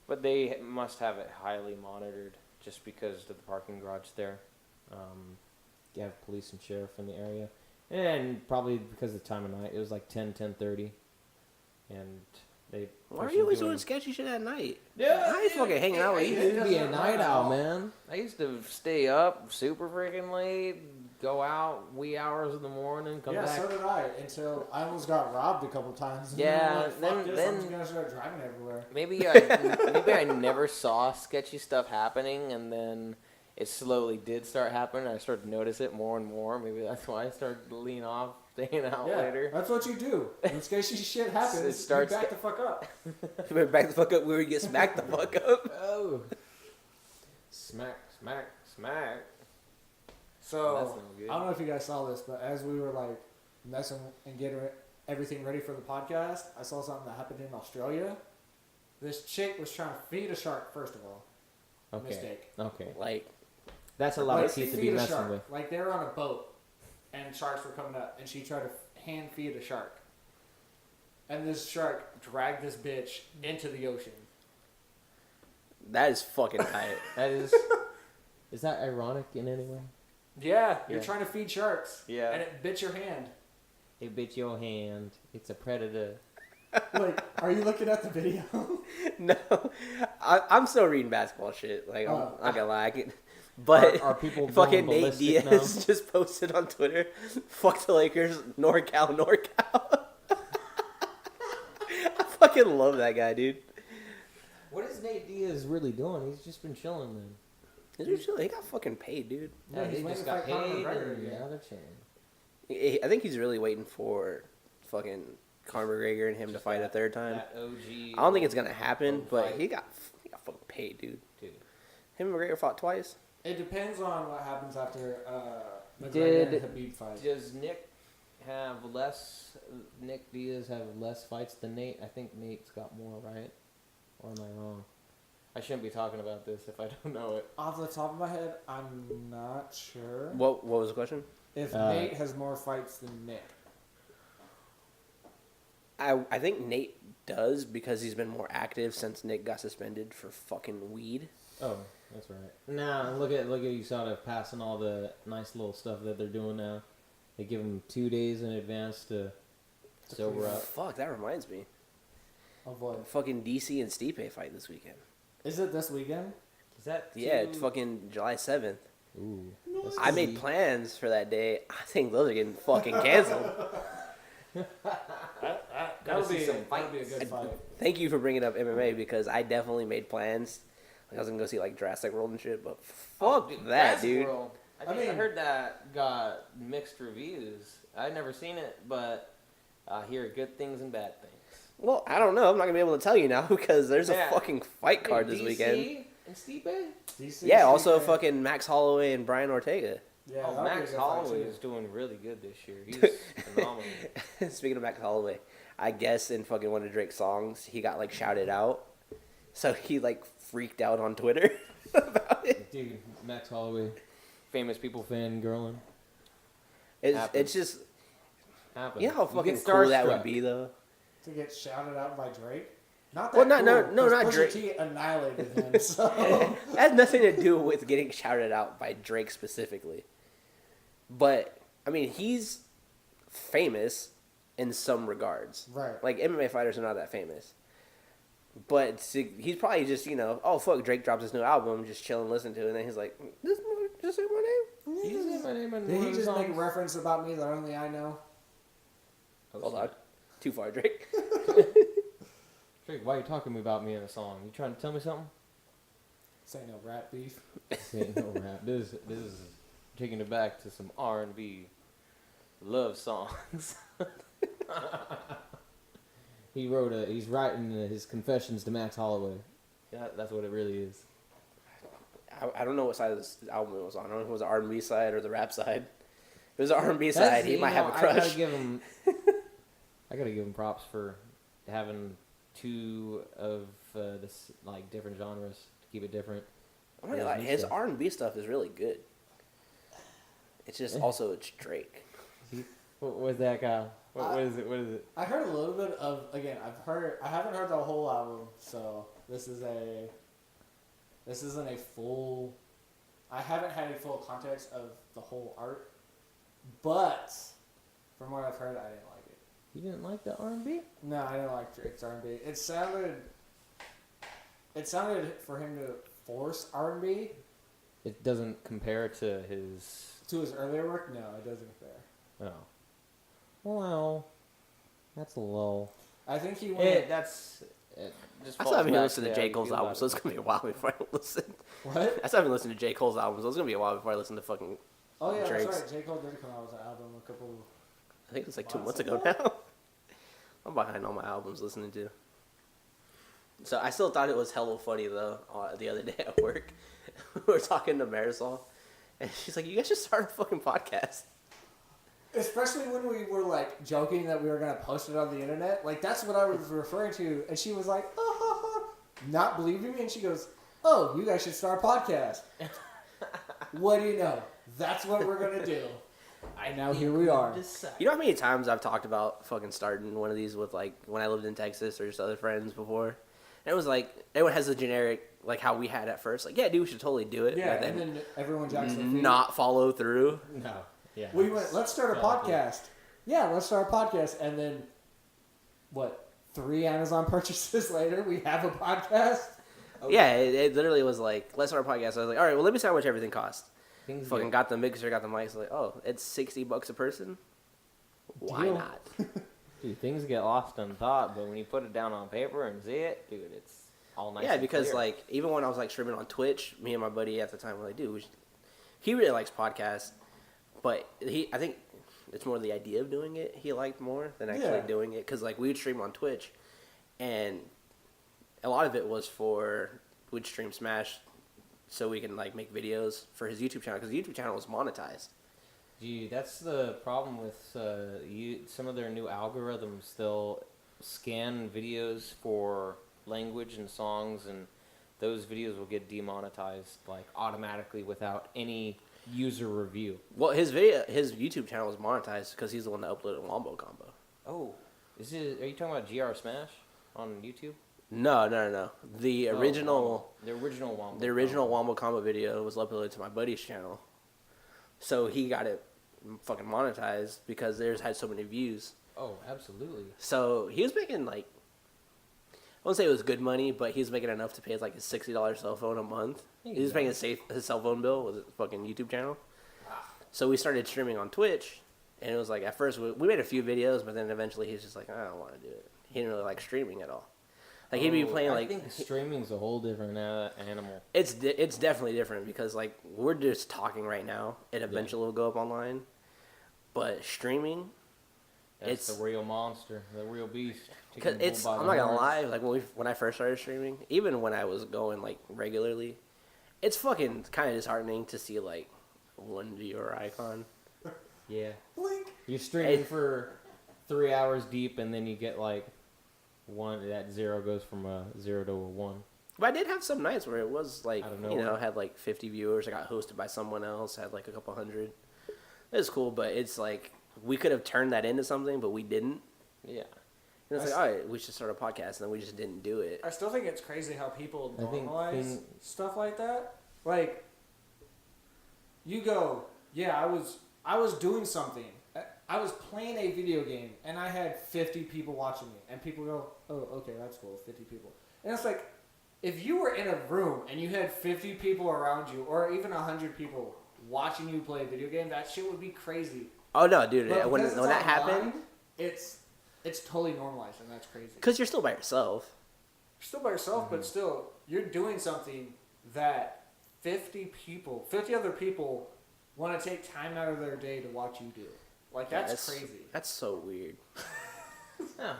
D: but they must have it highly monitored just because of the parking garage there.
C: You have police and sheriff in the area, and probably because of the time of night, it was like 10:30, and
A: Why are you always doing sketchy shit at night?
D: Yeah,
A: I ain't fucking hanging out with you.
C: You used to be a night owl, man.
D: I used to stay up super freaking late, go out wee hours in the morning, come
B: Yeah,
D: back.
B: so did I. Until I almost got robbed a couple times. And
D: Yeah,
B: then I'm like, fuck this, I'm
D: then-
B: just gonna start driving everywhere.
D: Maybe I never saw sketchy stuff happening, and then it slowly did start happening. I started to notice it more and more. Maybe that's why I started to lean off, staying out
B: Yeah,
D: later.
B: that's what you do. When sketchy shit happens,
D: It starts
B: you back the fuck up.
A: We're back the fuck up where we get smacked the fuck up.
C: Oh. Smack, smack, smack.
B: So,
D: That's no good.
B: I don't know if you guys saw this, but as we were like messing and getting everything ready for the podcast, I saw something that happened in Australia. This chick was trying to feed a shark, first of all.
C: Okay.
B: Mistake.
C: Okay.
A: Like,
C: That's a lot
B: Like,
C: of teeth to
B: feed
C: be
B: a
C: messing
B: shark.
C: with.
B: Like, they were on a boat, and sharks were coming up, and she tried to hand feed a shark. And this shark dragged this bitch into the ocean.
A: that is fucking tight.
C: That is. Is that ironic in any way?
B: Yeah, you're
C: Yeah.
B: trying to feed sharks.
D: Yeah.
B: And it bit your hand.
C: It bit your hand. It's a predator.
B: Like, are you looking at the video?
A: No, I'm still reading basketball shit. Like, I'm
B: Oh.
A: not gonna lie. But
C: Are people
A: fucking
C: going
A: Nate
C: ballistic
A: Diaz just posted on Twitter, "Fuck the Lakers, NorCal, NorCal." I fucking love that guy, dude.
C: What is Nate Diaz really doing? He's just been chilling then.
A: He got fucking paid, dude.
B: Yeah, he's
C: they
B: waiting
C: just
B: to
C: got
B: fight Conor
C: paid.
B: McGregor
C: And,
B: again.
C: yeah, they're chilling.
A: I think he's really waiting for fucking Conor McGregor and him to fight a third time.
D: That OG.
A: I don't think it's gonna happen,
D: old
A: but
D: fight.
A: he got fucking paid, dude.
C: Dude.
A: Him and McGregor fought twice.
B: It depends on what happens after McGregor
C: Did-
B: and Khabib fight.
C: Does Nick Diaz have less fights than Nate? I think Nate's got more, right? Or am I wrong? I shouldn't be talking about this if I don't know it.
B: Off the top of my head, I'm not sure
A: What was the question?
B: if
C: Uh,
B: Nate has more fights than Nick.
A: I think Nate does because he's been more active since Nick got suspended for fucking weed.
C: Oh, that's right. Nah, look at you sort of passing all the nice little stuff that they're doing now. They give them 2 days in advance to sober up.
A: Fuck, that reminds me.
B: Of what?
A: Fucking DC and Stipe fight this weekend.
B: Is it this weekend?
C: Is that
A: Yeah, it's fucking July 7th.
C: Ooh.
A: I made plans for that day. I think those are getting fucking canceled.
B: That'll
C: see
B: be
C: some
B: that'll be a good fight.
A: Thank you for bringing up MMA because I definitely made plans. Like I was gonna go see like Jurassic World and shit, but fuck that,
D: Jurassic
A: dude.
D: World. I
B: mean-
D: heard that got mixed reviews. I've never seen it, but I hear good things and bad things.
A: Well, I don't know. I'm not gonna be able to tell you now because there's
D: Yeah.
A: a fucking fight card this
D: DC
A: weekend.
D: and Stipe?
B: DC,
A: Yeah, also
B: Stipe.
A: fucking Max Holloway and Brian Ortega.
B: Yeah,
D: Oh,
B: that'll be a
D: Max
B: good fight,
D: Holloway
B: too.
D: is doing really good this year. He's phenomenal.
A: Speaking of Max Holloway, I guess in fucking one of Drake's songs, he got like shouted out, so he like freaked out on Twitter about it.
C: Dude, Max Holloway, famous people fangirling.
A: It's just
C: Happens.
A: you know how
C: You
A: fucking
C: get
A: cool that would
C: starstruck.
A: be though.
B: To get shouted out by Drake? Not that
A: Well, not-
B: cool,
A: no,
B: 'cause
A: not
B: Pusha
A: Drake.
B: T annihilated him, so...
A: It has nothing to do with getting shouted out by Drake specifically. But I mean, he's famous in some regards.
B: Right.
A: Like MMA fighters are not that famous. But he's probably just, oh fuck, Drake drops his new album, just chilling, listening to it, and then he's like, "This mother just say my name."
C: You just said my name in
B: Did
C: one
B: he
C: of the
B: just make a
C: songs.
B: reference about me that only I know?
A: Hold on, too far, Drake.
C: Drake, why are you talking about me in a song? You trying to tell me something?
B: Say no rap beef.
C: This ain't no rap. This is
D: Taking it back to some R&B love songs.
C: he's writing his confessions to Max Holloway. Yeah, that's what it really is.
A: I don't know what side of this album it was on. I don't know if it was the R&B side or the rap side. If it was the R&B side, he might have a crush.
C: I gotta give him props for having two of this like different genres to keep it different.
A: I'm not gonna lie, his R&B stuff is really good. It's just also it's Drake.
C: What was that guy? What is it? What is it?
B: I heard a little bit of, again, I haven't heard the whole album, so this isn't a full, I haven't had a full context of the whole art, but from what I've heard, I didn't like it.
C: You didn't like the R&B?
B: No, I didn't like Drake's R&B. It sounded for him to force R&B
C: It doesn't compare to his...
B: to his earlier work. No, it doesn't compare.
C: Oh. Well, that's a little...
B: I think he
C: It,
B: went.
C: that's... It,
D: Just
A: I
D: falls
A: still haven't
D: back
A: listened to
D: how
A: J.
D: you
A: Cole's
D: feel
A: album,
D: about
A: so
D: it.
A: it's gonna be a while before I listen.
B: What?
A: I still haven't listened to J. Cole's album, so it's gonna be a while before I listen to fucking.
B: Oh yeah,
A: Drake's.
B: that's right. J. Cole did come out with an album a couple.
A: I think it's like 2 months
B: Months
A: ago now. I'm behind all my albums listening to. So I still thought it was hella funny though. The other day at work, we were talking to Marisol, and she's like, "You guys should start a fucking podcast."
B: Especially when we were like joking that we were gonna post it on the internet. Like that's what I was referring to, and she was like, "Oh, ha, ha," not believing me, and she goes, "Oh, you guys should start a podcast." What do you know? That's what we're gonna do. And now here we are.
A: You know how many times I've talked about fucking starting one of these with like when I lived in Texas or just other friends before? And it was like everyone has a generic like how we had at first, like, yeah, dude, we should totally do it.
B: Yeah,
A: but
B: and then everyone jacks their feet.
A: not follow through.
C: No. Yeah.
B: We went, let's start a podcast. Yeah, let's start a podcast. And then, what, 3 Amazon purchases later, we have a podcast?
A: Yeah, it literally was like, let's start a podcast. I was like, all right, well, let me see how much everything costs.
C: Things
A: Fucking
C: get-
A: got the mixer, got the mics. Like, oh, it's $60 a person. Why
C: Deal.
A: not?
C: Dude, things get lost in thought, but when you put it down on paper and see it, dude, it's all nice.
A: Yeah,
C: and
A: because
C: clear.
A: like even when I was like streaming on Twitch, me and my buddy at the time were like, dude, he really likes podcasts, but I think it's more the idea of doing it he liked more than actually
B: Yeah.
A: doing it. Because like we would stream on Twitch, and a lot of it was we'd stream Smash, so we can like make videos for his YouTube channel because the YouTube channel was monetized.
C: Gee, that's the problem with some of their new algorithms. They'll scan videos for language and songs, and those videos will get demonetized like automatically without any user review.
A: Well, his YouTube channel was monetized because he's the one that uploaded Wombo Combo.
C: Oh, are you talking about GR Smash on YouTube?
A: No. The
C: Oh,
A: original.
C: Wombo. The original Wombo.
A: The original Wombo Combo video was uploaded to my buddy's channel. So he got it fucking monetized because theirs had so many views.
C: Oh, absolutely.
A: So he was making like, I won't say it was good money, but he was making enough to pay like his $60 cell phone a month. He was paying his cell phone bill with his fucking YouTube channel. So we started streaming on Twitch, and it was like at first we made a few videos, but then eventually he's just like, I don't want to do it. He didn't really like streaming at all. Like he'd be playing like.
C: I think streaming's a whole different animal.
A: It's definitely different because like we're just talking right now. It eventually will go up online, but streaming,
C: That's
A: it's
C: the real monster, the real beast.
A: because
C: Taking the
A: it's.
C: bull by
A: I'm
C: the
A: not gonna
C: horns.
A: lie. Like when I first started streaming, even when I was going like regularly, it's fucking kind of disheartening to see like one viewer icon.
C: Yeah.
B: Blink.
C: You're streaming
A: Hey.
C: for 3 hours deep, and then you get like one. That zero goes from a 0 to a 1.
A: But I did have some nights where it was like
C: Out of
A: you know
C: nowhere.
A: had like 50 viewers. I got hosted by someone else. Had like a couple hundred. It was cool, but it's like we could have turned that into something, but we didn't.
C: Yeah.
A: And it's like, all right, we should start a podcast, and then we just didn't do it.
B: I still think it's crazy how people
C: I think
B: normalize stuff like that. Like, you go, yeah, I was doing something. I was playing a video game, and I had 50 people watching me. And people go, oh, okay, that's cool, 50 people. And it's like, if you were in a room and you had 50 people around you, or even 100 people watching you play a video game, that shit would be crazy.
A: Oh no, dude!
B: But
A: When
B: because
A: that
B: it's
A: happened,
B: online, it's totally normalized, and that's crazy.
A: because you're still by yourself.
B: You're still by yourself, but still, you're doing something that 50 other people want to take time out of their day to watch you do. Like, that's crazy.
A: That's so weird.
C: Yeah.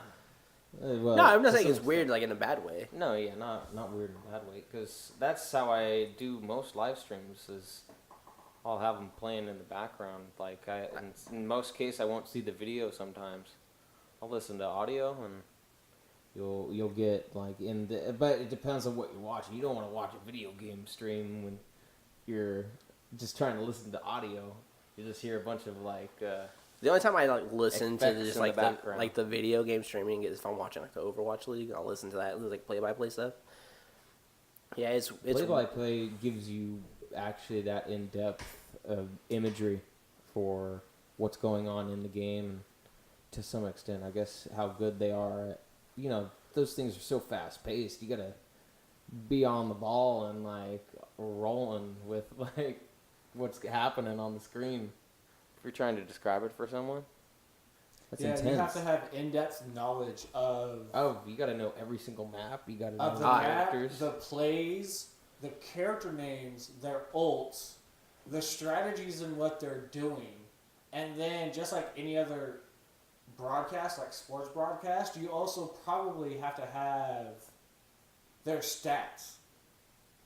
A: No, I'm not saying it's weird, like in a bad way.
C: No, yeah, not weird in a bad way. Because that's how I do most live streams. Is I'll have them playing in the background. Like in most cases, I won't see the video. Sometimes I'll listen to audio, and you'll get like but it depends on what you're watching. You don't want to watch a video game stream when you're just trying to listen to audio. You just hear a bunch of like.
A: The only time I like listen to
C: Effects
A: just
C: in
A: like
C: the background.
A: like the video game streaming is if I'm watching like the Overwatch League. I'll listen to that like play-by-play stuff. Yeah, it's
C: Play-by-play gives you actually that in-depth imagery for what's going on in the game, and to some extent, I guess, how good they are at, those things are so fast paced. You gotta be on the ball and like rolling with like what's happening on the screen.
D: If you're trying to describe it for someone.
C: That's
B: yeah,
C: intense.
B: you have to have in-depth knowledge of
C: You gotta know every single map. You gotta know
B: of the
C: the
B: map,
C: characters.
B: the plays, the character names, their ults, the strategies and what they're doing. And then just like any other broadcast, like sports broadcast, you also probably have to have their stats.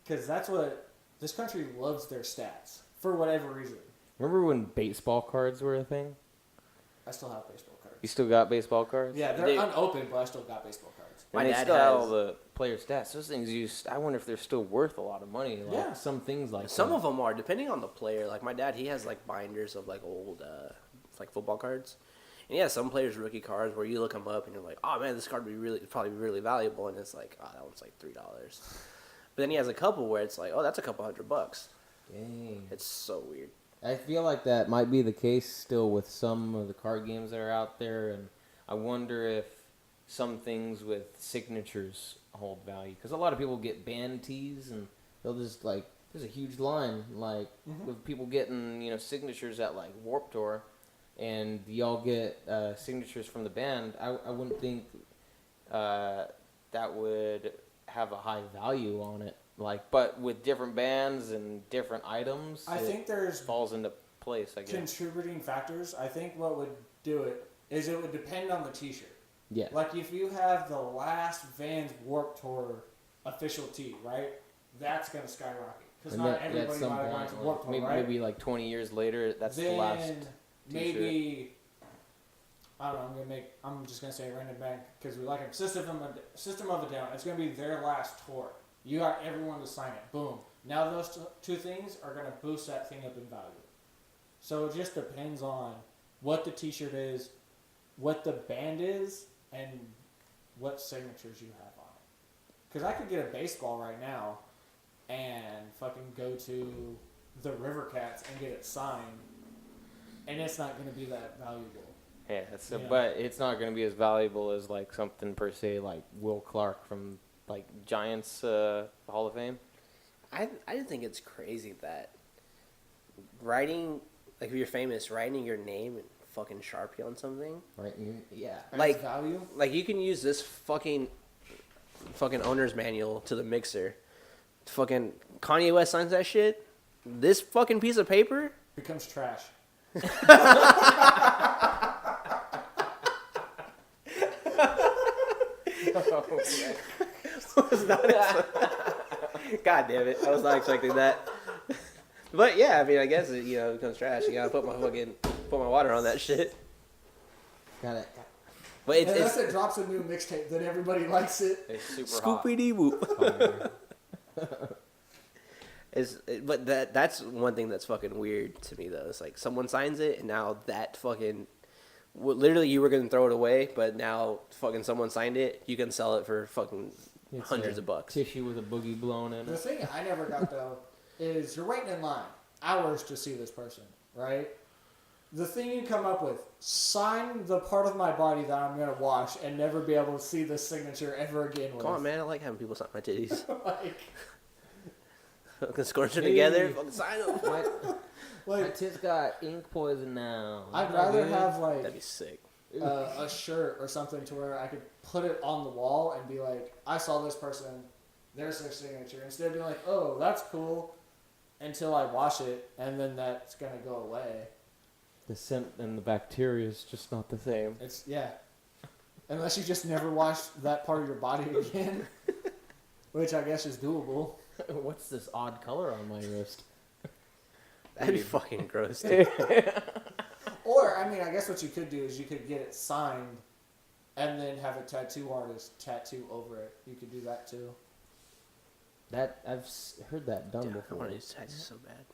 B: Because that's what this country loves, their stats for whatever reason.
C: Remember when baseball cards were a thing?
B: I still have baseball cards.
D: You still got baseball cards?
B: Yeah, they're
A: Dude.
B: unopened, but I still got baseball cards.
A: My
D: And they
A: dad
D: still have all
A: has-
D: the player stats. Those things I wonder if they're still worth a lot of money. Like,
B: Yeah.
C: Some things like
A: Some
C: that.
A: of them are, depending on the player. Like my dad, he has like binders of like old, like football cards, and he has some players' rookie cards where you look them up and you're like, oh man, this card would probably be really valuable, and it's like, oh, that one's like $3. But then he has a couple where it's like, oh, that's a couple $100.
C: Dang.
A: It's so weird.
C: I feel like that might be the case still with some of the card games that are out there, and I wonder if some things with signatures hold value. Because a lot of people get band tees, and they'll just, like, there's a huge line, like, with people getting, signatures at, like, Warped Tour, and y'all get signatures from the band. I wouldn't think that would have a high value on it. Like,
D: but with different bands and different items,
B: I think there's
D: falls into place, I guess.
B: contributing factors. I think what would do it is it would depend on the t-shirt.
C: yeah.
B: Like if you have the last Vans Warped Tour official tee, right? That's going to skyrocket. Because
C: And
B: not
C: at
B: everybody
C: some
B: might have gone
C: point,
B: to
C: like,
B: Warped Tour,
C: maybe,
B: right?
C: maybe like
D: 20 years later, that's
B: then
D: the last t-shirt.
B: maybe, I don't know, I'm just going to say a random band because we like them. System of a Down. It's going to be their last tour. You got everyone to sign it. Boom. Now those two things are going to boost that thing up in value. So it just depends on what the t-shirt is, what the band is, and what signatures you have on it. Because I could get a baseball right now and fucking go to the River Cats and get it signed, and it's not going to be that valuable.
D: Yeah, so,
B: Yeah.
D: but it's not going to be as valuable as like something per se like Will Clark from like Giants Hall of Fame.
A: I just think it's crazy that writing, like if you're famous, writing your name in fucking Sharpie on something.
C: Right? Yeah.
A: Like-
B: value.
A: Like you can use this fucking owner's manual to the mixer. Fucking Kanye West signs that shit. This fucking piece of paper.
B: Becomes trash.
A: Was not God damn it! I was not expecting that. But yeah, I mean, I guess it becomes trash. You gotta put my water on that shit.
C: Got it.
A: But it's
B: Unless it drops a new mixtape, then everybody likes it.
D: It's super hot.
A: Scoopy dee whoop. But that's one thing that's fucking weird to me though. It's like someone signs it and now that fucking literally you were gonna throw it away, but now fucking someone signed it. You can sell it for fucking
C: It's
A: hundreds
C: a
A: of bucks.
C: Tissue with a boogie blown in
B: The
C: it.
B: thing I never got though is you're waiting in line hours to see this person, right? The thing you come up with, sign the part of my body that I'm gonna wash and never be able to see this signature ever again with.
A: Come on, man! I like having people sign my titties.
B: Like,
A: Fucking scorch them
C: Hey.
A: together. Fucking sign them.
C: My
B: like
C: tits got ink poison now.
B: I'd
C: Isn't that
B: rather
C: good?
B: have like
A: That'd be sick.
B: a shirt or something to where I could put it on the wall and be like, I saw this person, there's their signature. Instead of being like, oh, that's cool, until I wash it, and then that's gonna go away.
C: The scent and the bacteria is just not the same.
B: It's unless you just never wash that part of your body again, which I guess is doable.
C: What's this odd color on my wrist?
A: That'd be fucking gross. Dude.
B: Or I mean, I guess what you could do is you could get it signed, and then have a tattoo artist tattoo over it. You could do that too.
C: That I've heard that done
A: Dude, I
C: before.
A: want to use tattoos so bad.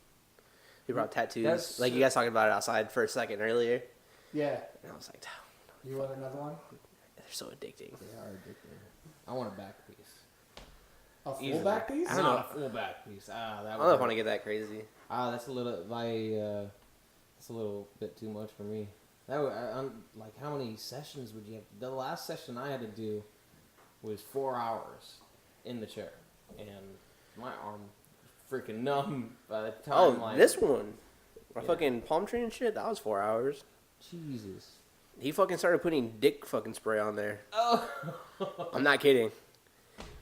A: You brought tattoos.
C: That's-
A: Like you guys talking about it outside for a second earlier.
B: Yeah.
A: And I was like,
B: You want another one?
A: they're so addicting.
C: They are addictive. I want a back piece.
B: A full
A: Easily.
B: back piece?
A: I don't
C: Not
A: know.
C: a full back piece. Ah, that
A: I don't know if I want to get that crazy.
C: That's a little. That's a little bit too much for me. That like how many sessions would you have? The last session I had to do was 4 hours in the chair, and my arm freaking numb by the time.
A: This one, my
C: Yeah.
A: fucking palm tree and shit. That was 4 hours.
C: Jesus.
A: He fucking started putting dick fucking spray on there.
C: Oh.
A: I'm not kidding.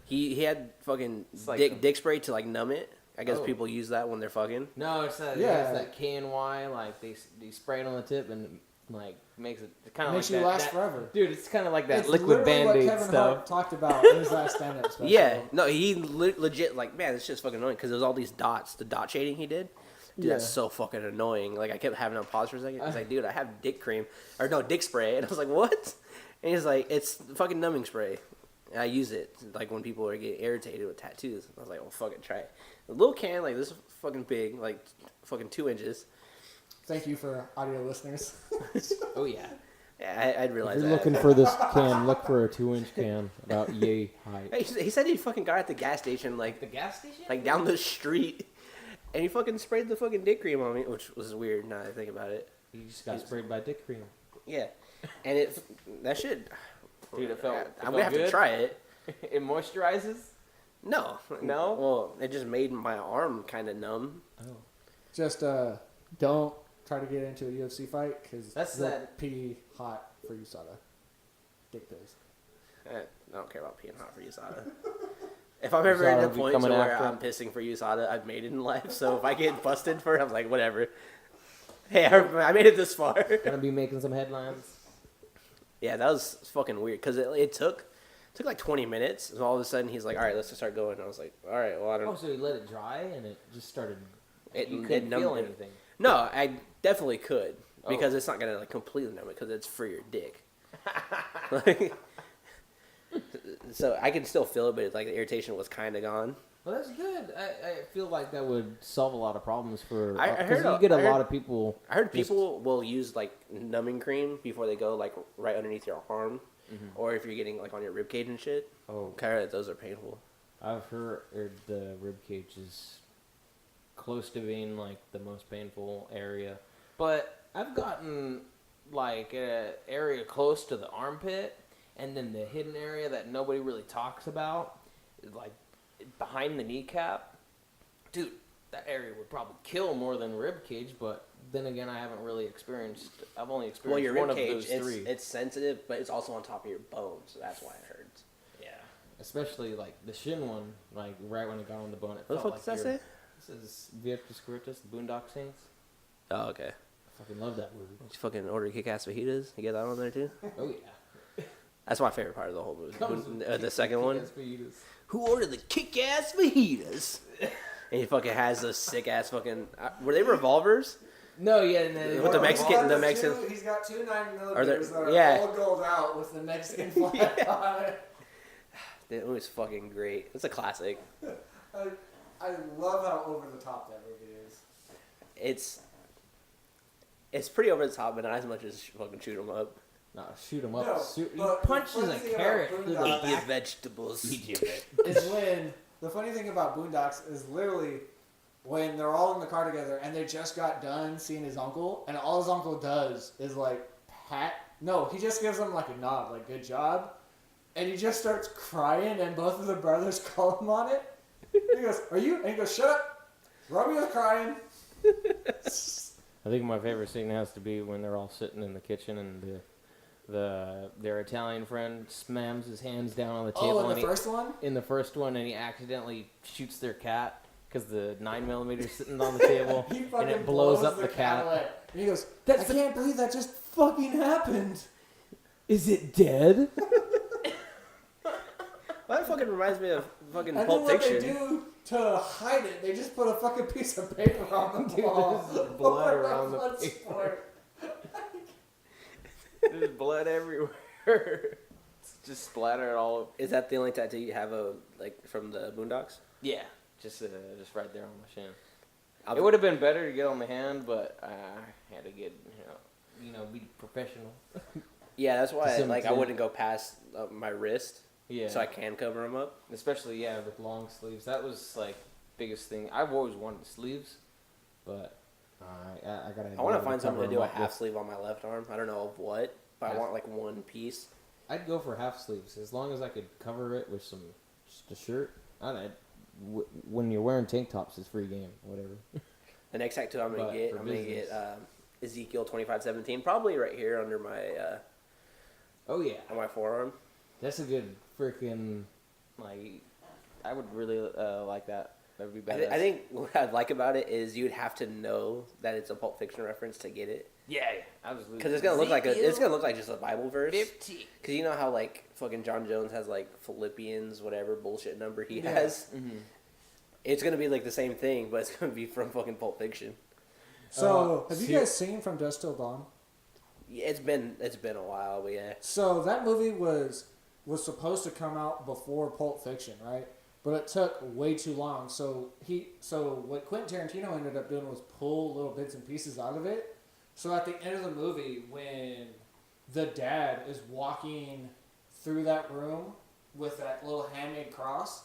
A: He had fucking
D: It's like
A: dick spray to like numb it. I guess
C: Oh.
A: people use that when they're fucking.
C: No, it's that.
B: Yeah.
C: It's that KNY. Like they spray it on the tip and like makes it kind of
B: Makes
C: like
B: you
C: that,
B: last
C: that-
B: forever.
C: Dude, it's kind of like that
B: It's
C: liquid
B: literally
C: Band-Aid
B: what Kevin
C: stuff.
B: Hart talked about in his last stand-up special.
A: Yeah, no, he legit like, man, it's just fucking annoying because there's all these dots, the dot shading he did. Dude, that's
B: Yeah.
A: so fucking annoying. Like I kept having to pause for a second. He's like, dude, I have dick cream or no dick spray, and I was like, what? And he's like, it's fucking numbing spray. And I use it like when people are getting irritated with tattoos. I was like, well, fucking try it. A little can like this fucking big, like fucking 2 inches.
B: Thank you for audio listeners.
C: Oh yeah.
A: Yeah, I'd
C: If
A: realize
C: you're
A: that.
C: looking for this can, look for a 2-inch can about yay height.
A: Hey, he said he fucking got it at the gas station,
C: The
A: like
C: gas station?
A: down the street, and he fucking sprayed the fucking dick cream on me, which was weird now that I think about it.
C: You just got sprayed by dick cream.
A: Yeah, and that shit.
D: Dude, it felt.
A: I'm gonna have to try it.
D: It moisturizes.
A: No,
D: No?
A: Well, it just made my arm kind of numb.
C: Oh.
B: Just don't try to get into a UFC fight because
C: That's
B: they'll
C: that-
B: pee hot for USADA. Dick pills.
A: I don't care about peeing hot for USADA. If I'm ever at
D: USADA
A: the
D: will be
A: point
D: coming
A: where
D: after
A: I'm pissing for USADA, I've made it in life. So if I get busted for it, I'm like, whatever. Hey, I made it this far.
C: Gonna be making some headlines.
A: Yeah, that was fucking weird because it took like 20 minutes, and all of a sudden he's like, all right, let's just start going. And I was like, all right, well, I don't.
C: Oh, so you let it dry and it just started.
A: It-
C: You
A: it
C: couldn't
A: numbed
C: feel
A: it.
C: anything.
A: No, I definitely could because
D: Oh.
A: it's not gonna like completely numb it because it's for your dick. Like, so I can still feel it, but like the irritation was kind of gone.
C: Well, that's good. I feel like that would solve a lot of problems for.
A: I
C: Because
A: heard
C: you get
A: I
C: a
A: heard-
C: lot of people.
A: I heard
C: just-
A: people will use like numbing cream before they go like right underneath your arm, or if you're getting like on your rib cage and shit.
C: Oh,
A: I heard that those are painful.
C: I've heard the rib cage is close to being like the most painful area, but I've gotten like an area close to the armpit, and then the hidden area that nobody really talks about, like behind the kneecap. Dude, that area would probably kill more than rib cage, but then again, I haven't really experienced. I've only experienced
A: Well, your
C: one
A: rib
C: of
A: cage,
C: those three.
A: it's sensitive, but it's also on top of your bone, so that's why it hurts.
C: Yeah, especially like the shin one, like right when it got on the bone. It
A: What the
C: felt
A: fuck
C: like
A: does that
C: your-
A: say?
C: This is Viejas Squirtas, the Boondock Saints.
A: Oh, okay.
C: I fucking love that movie.
A: Did you fucking order kick-ass fajitas? You get that on there too?
C: Oh yeah.
A: That's my favorite part of the whole movie.
C: Comes with
A: The second one.
C: kick-ass fajitas.
A: Who ordered the kick-ass fajitas? And he fucking has those sick-ass fucking... were they revolvers?
C: No, yeah, and then
A: With the Mexican-
B: He's got two 9mm
A: Are there-
B: that are
A: yeah.
B: all gold out with the Mexican flag on it.
A: It was fucking great. It's a classic.
B: I love how over the top that movie is.
A: It's pretty over the top, but not as much as fucking shoot 'em up.
C: no, shoot him up.
B: No,
C: He
B: but
C: punches
B: the funny
C: a
B: thing
C: carrot
B: about
C: through the
B: Boondocks-
A: Eat your
C: back.
A: vegetables.
B: Is when the funny thing about Boondocks is literally when they're all in the car together and they just got done seeing his uncle, and all his uncle does is like pat. No, he just gives him like a nod, like good job, and he just starts crying, and both of the brothers call him on it. He goes, "Are you?" And he goes, "Shut up." Romeo's crying.
C: I think my favorite scene has to be when they're all sitting in the kitchen and their Italian friend slams his hands down on the table.
B: Oh, in
C: and
B: the first one.
C: in the first one, and he accidentally shoots their cat because the 9mm is sitting on the table,
B: He
C: and
B: fucking
C: it blows up the
B: cat
C: cat.
B: away. And he goes,
C: That's
B: "I can't believe that just fucking happened."
C: Is it dead?
A: Well, that fucking reminds me of fucking
B: And then
A: Pulp
B: what they
A: Fiction.
B: do to hide it, they just put a fucking piece of paper on the
C: Dude,
B: wall.
C: there's blood
B: for
C: around the
B: blood
C: paper.
B: sport.
D: There's blood everywhere. It's just splattered all over.
A: Is that the only tattoo you have like from the Boondocks?
D: Yeah, just right there on my shin.
A: I'll-
D: It would have been better to get on the hand, but I had to get,
C: Be professional.
A: Yeah, that's why
C: To some
A: I
C: extent.
A: wouldn't go past my wrist,
C: Yeah.
A: so I can cover them up.
C: Especially, with long sleeves. That was, biggest thing. I've always wanted sleeves, but I gotta.
A: I want to find something to do a half sleeve on my left arm. I don't know of what, but I want like one piece.
C: I'd go for half sleeves as long as I could cover it with just a shirt. When you're wearing tank tops, it's free game. Whatever.
A: The next tattoo I'm gonna get Ezekiel 25:17, probably right here under my.
C: Oh yeah.
A: On my forearm.
C: That's a good freaking.
D: Like, I would really like that. That would be badass.
A: I think what I'd like about it is you'd have to know that it's a Pulp Fiction reference to get it.
D: Yeah, absolutely.
A: Because it's gonna look like just a Bible verse.
D: 50.
A: Because you know how like fucking John Jones has like Philippians whatever bullshit number he has.
D: Mm-hmm.
A: It's gonna be like the same thing, but it's gonna be from fucking Pulp Fiction.
B: So, have you guys seen From Dusk Till Dawn?
A: Yeah, it's been a while, but yeah.
B: So that movie was supposed to come out before Pulp Fiction, right? But it took way too long. So what Quentin Tarantino ended up doing was pull little bits and pieces out of it. So at the end of the movie, when the dad is walking through that room with that little handmade cross,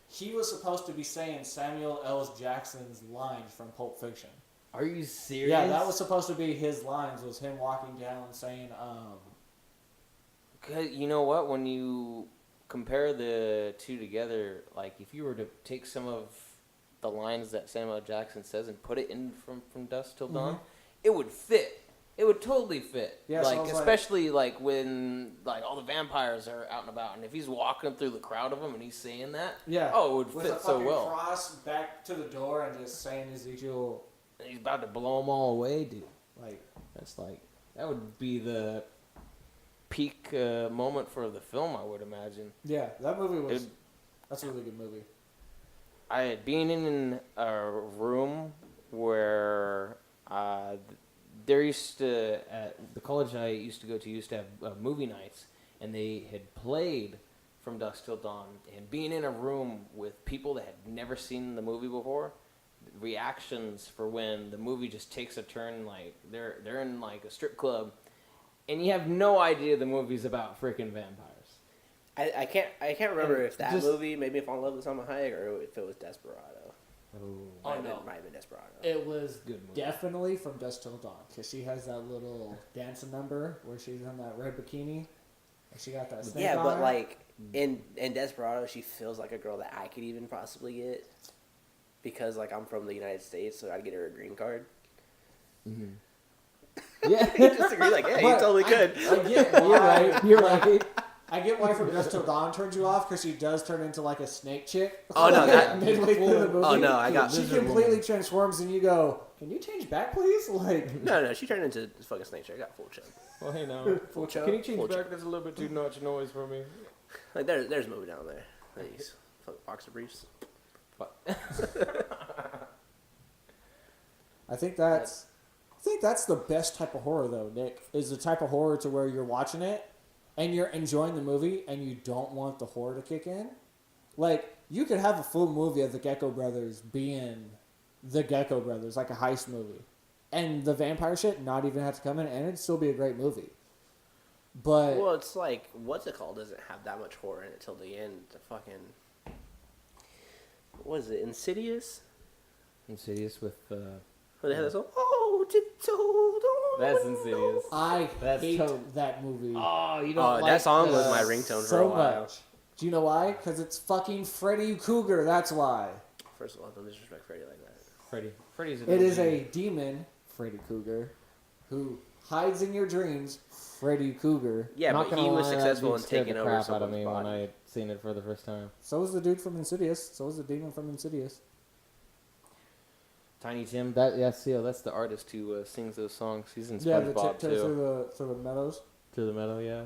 B: he was supposed to be saying Samuel L. Jackson's lines from Pulp Fiction.
C: Are you serious?
B: Yeah, that was supposed to be his lines. Was him walking down saying,
D: Cause you know what? When you compare the two together, like if you were to take some of the lines that Samuel L. Jackson says and put it in from Dusk Till Dawn, it would fit. It would totally fit.
B: Yeah,
D: like especially like when like all the vampires are out and about, and if he's walking through the crowd of them and he's saying that,
B: yeah,
D: oh, it would
B: with
D: fit
B: a
D: so
B: fucking
D: well.
B: cross back to the door and just saying Ezekiel.
D: And he's about to
C: Blow them all away, dude. Like that would be the
D: peak moment for the film, I would imagine.
B: Yeah, that movie was. That's a really good movie.
D: Being in a room where there used to at the college I used to go to used to have movie nights, and they had played From Dusk Till Dawn, and being in a room with people that had never seen the movie before, reactions for when the movie just takes a turn, like they're in like a strip club, and you have no idea the movie's about freaking vampires.
A: I can't remember if that movie made me fall in love with Salma Hayek or if it was Desperado.
B: Oh no,
A: It might have been Desperado.
B: it was
C: Good movie.
B: definitely From Dusk Till Dawn because she has that little dancing number where she's in that red bikini and she got that snake
A: Yeah,
B: on
A: but
B: her.
A: like in Desperado, she feels like a girl that I could even possibly get because like I'm from the United States, so I'd get her a green card.
C: Yeah,
A: You disagree? Like, yeah, you
B: But
A: totally could.
B: I get why, you're right. I get why From Dusk Till Dawn turns you off because she does turn into like a snake chick.
A: Oh no, that
B: midway through the movie.
A: Oh no, I got.
B: She completely transforms, and you go, "Can you change back, please?" Like,
A: No, she turned into this fucking snake chick. I got full chub.
D: Well, hey now,
A: Full chub.
D: can you change
A: Full
D: back?
A: chub.
D: That's a little bit too much noise for me.
A: Like there's a movie down there. These fucking boxer briefs.
B: I think that's the best type of horror, though. Nick is the type of horror to where you're watching it and you're enjoying the movie and you don't want the horror to kick in. Like you could have a full movie of the Gecko Brothers being the Gecko Brothers, like a heist movie, and the vampire shit not even have to come in, and it'd still be a great movie. But
A: Well, it's like what's it called? Doesn't have that much horror in it till the end. The fucking what is it? Insidious.
C: Insidious with.
A: Where they have that song. Oh, tiptoe.
C: That's Insidious.
B: I
C: That's
B: hate
C: total-
B: that movie
C: Oh, you
A: Oh, that song was my ringtone for
B: so
A: a while.
B: much. Do you know why? Because it's fucking Freddy Krueger. That's why.
A: First of all, don't disrespect Freddy like that.
C: Freddy's.
B: It is a demon, Freddy Krueger, who hides in your dreams, Freddy Krueger.
A: Yeah,
C: Not
A: but
C: gonna
A: he was
C: lie, that
A: successful
C: dude
A: in
C: scared
A: taking
C: the
A: over
C: crap out of
A: someone's
C: me
A: body.
C: when I had seen it for the first time.
B: So was the dude from Insidious. So was the demon from Insidious.
D: Tiny Tim.
C: That's
D: The artist who sings those songs. He's in
B: Yeah, the
D: SpongeBob
B: tiptoe
D: too.
B: through the meadows.
C: to the metal, yeah.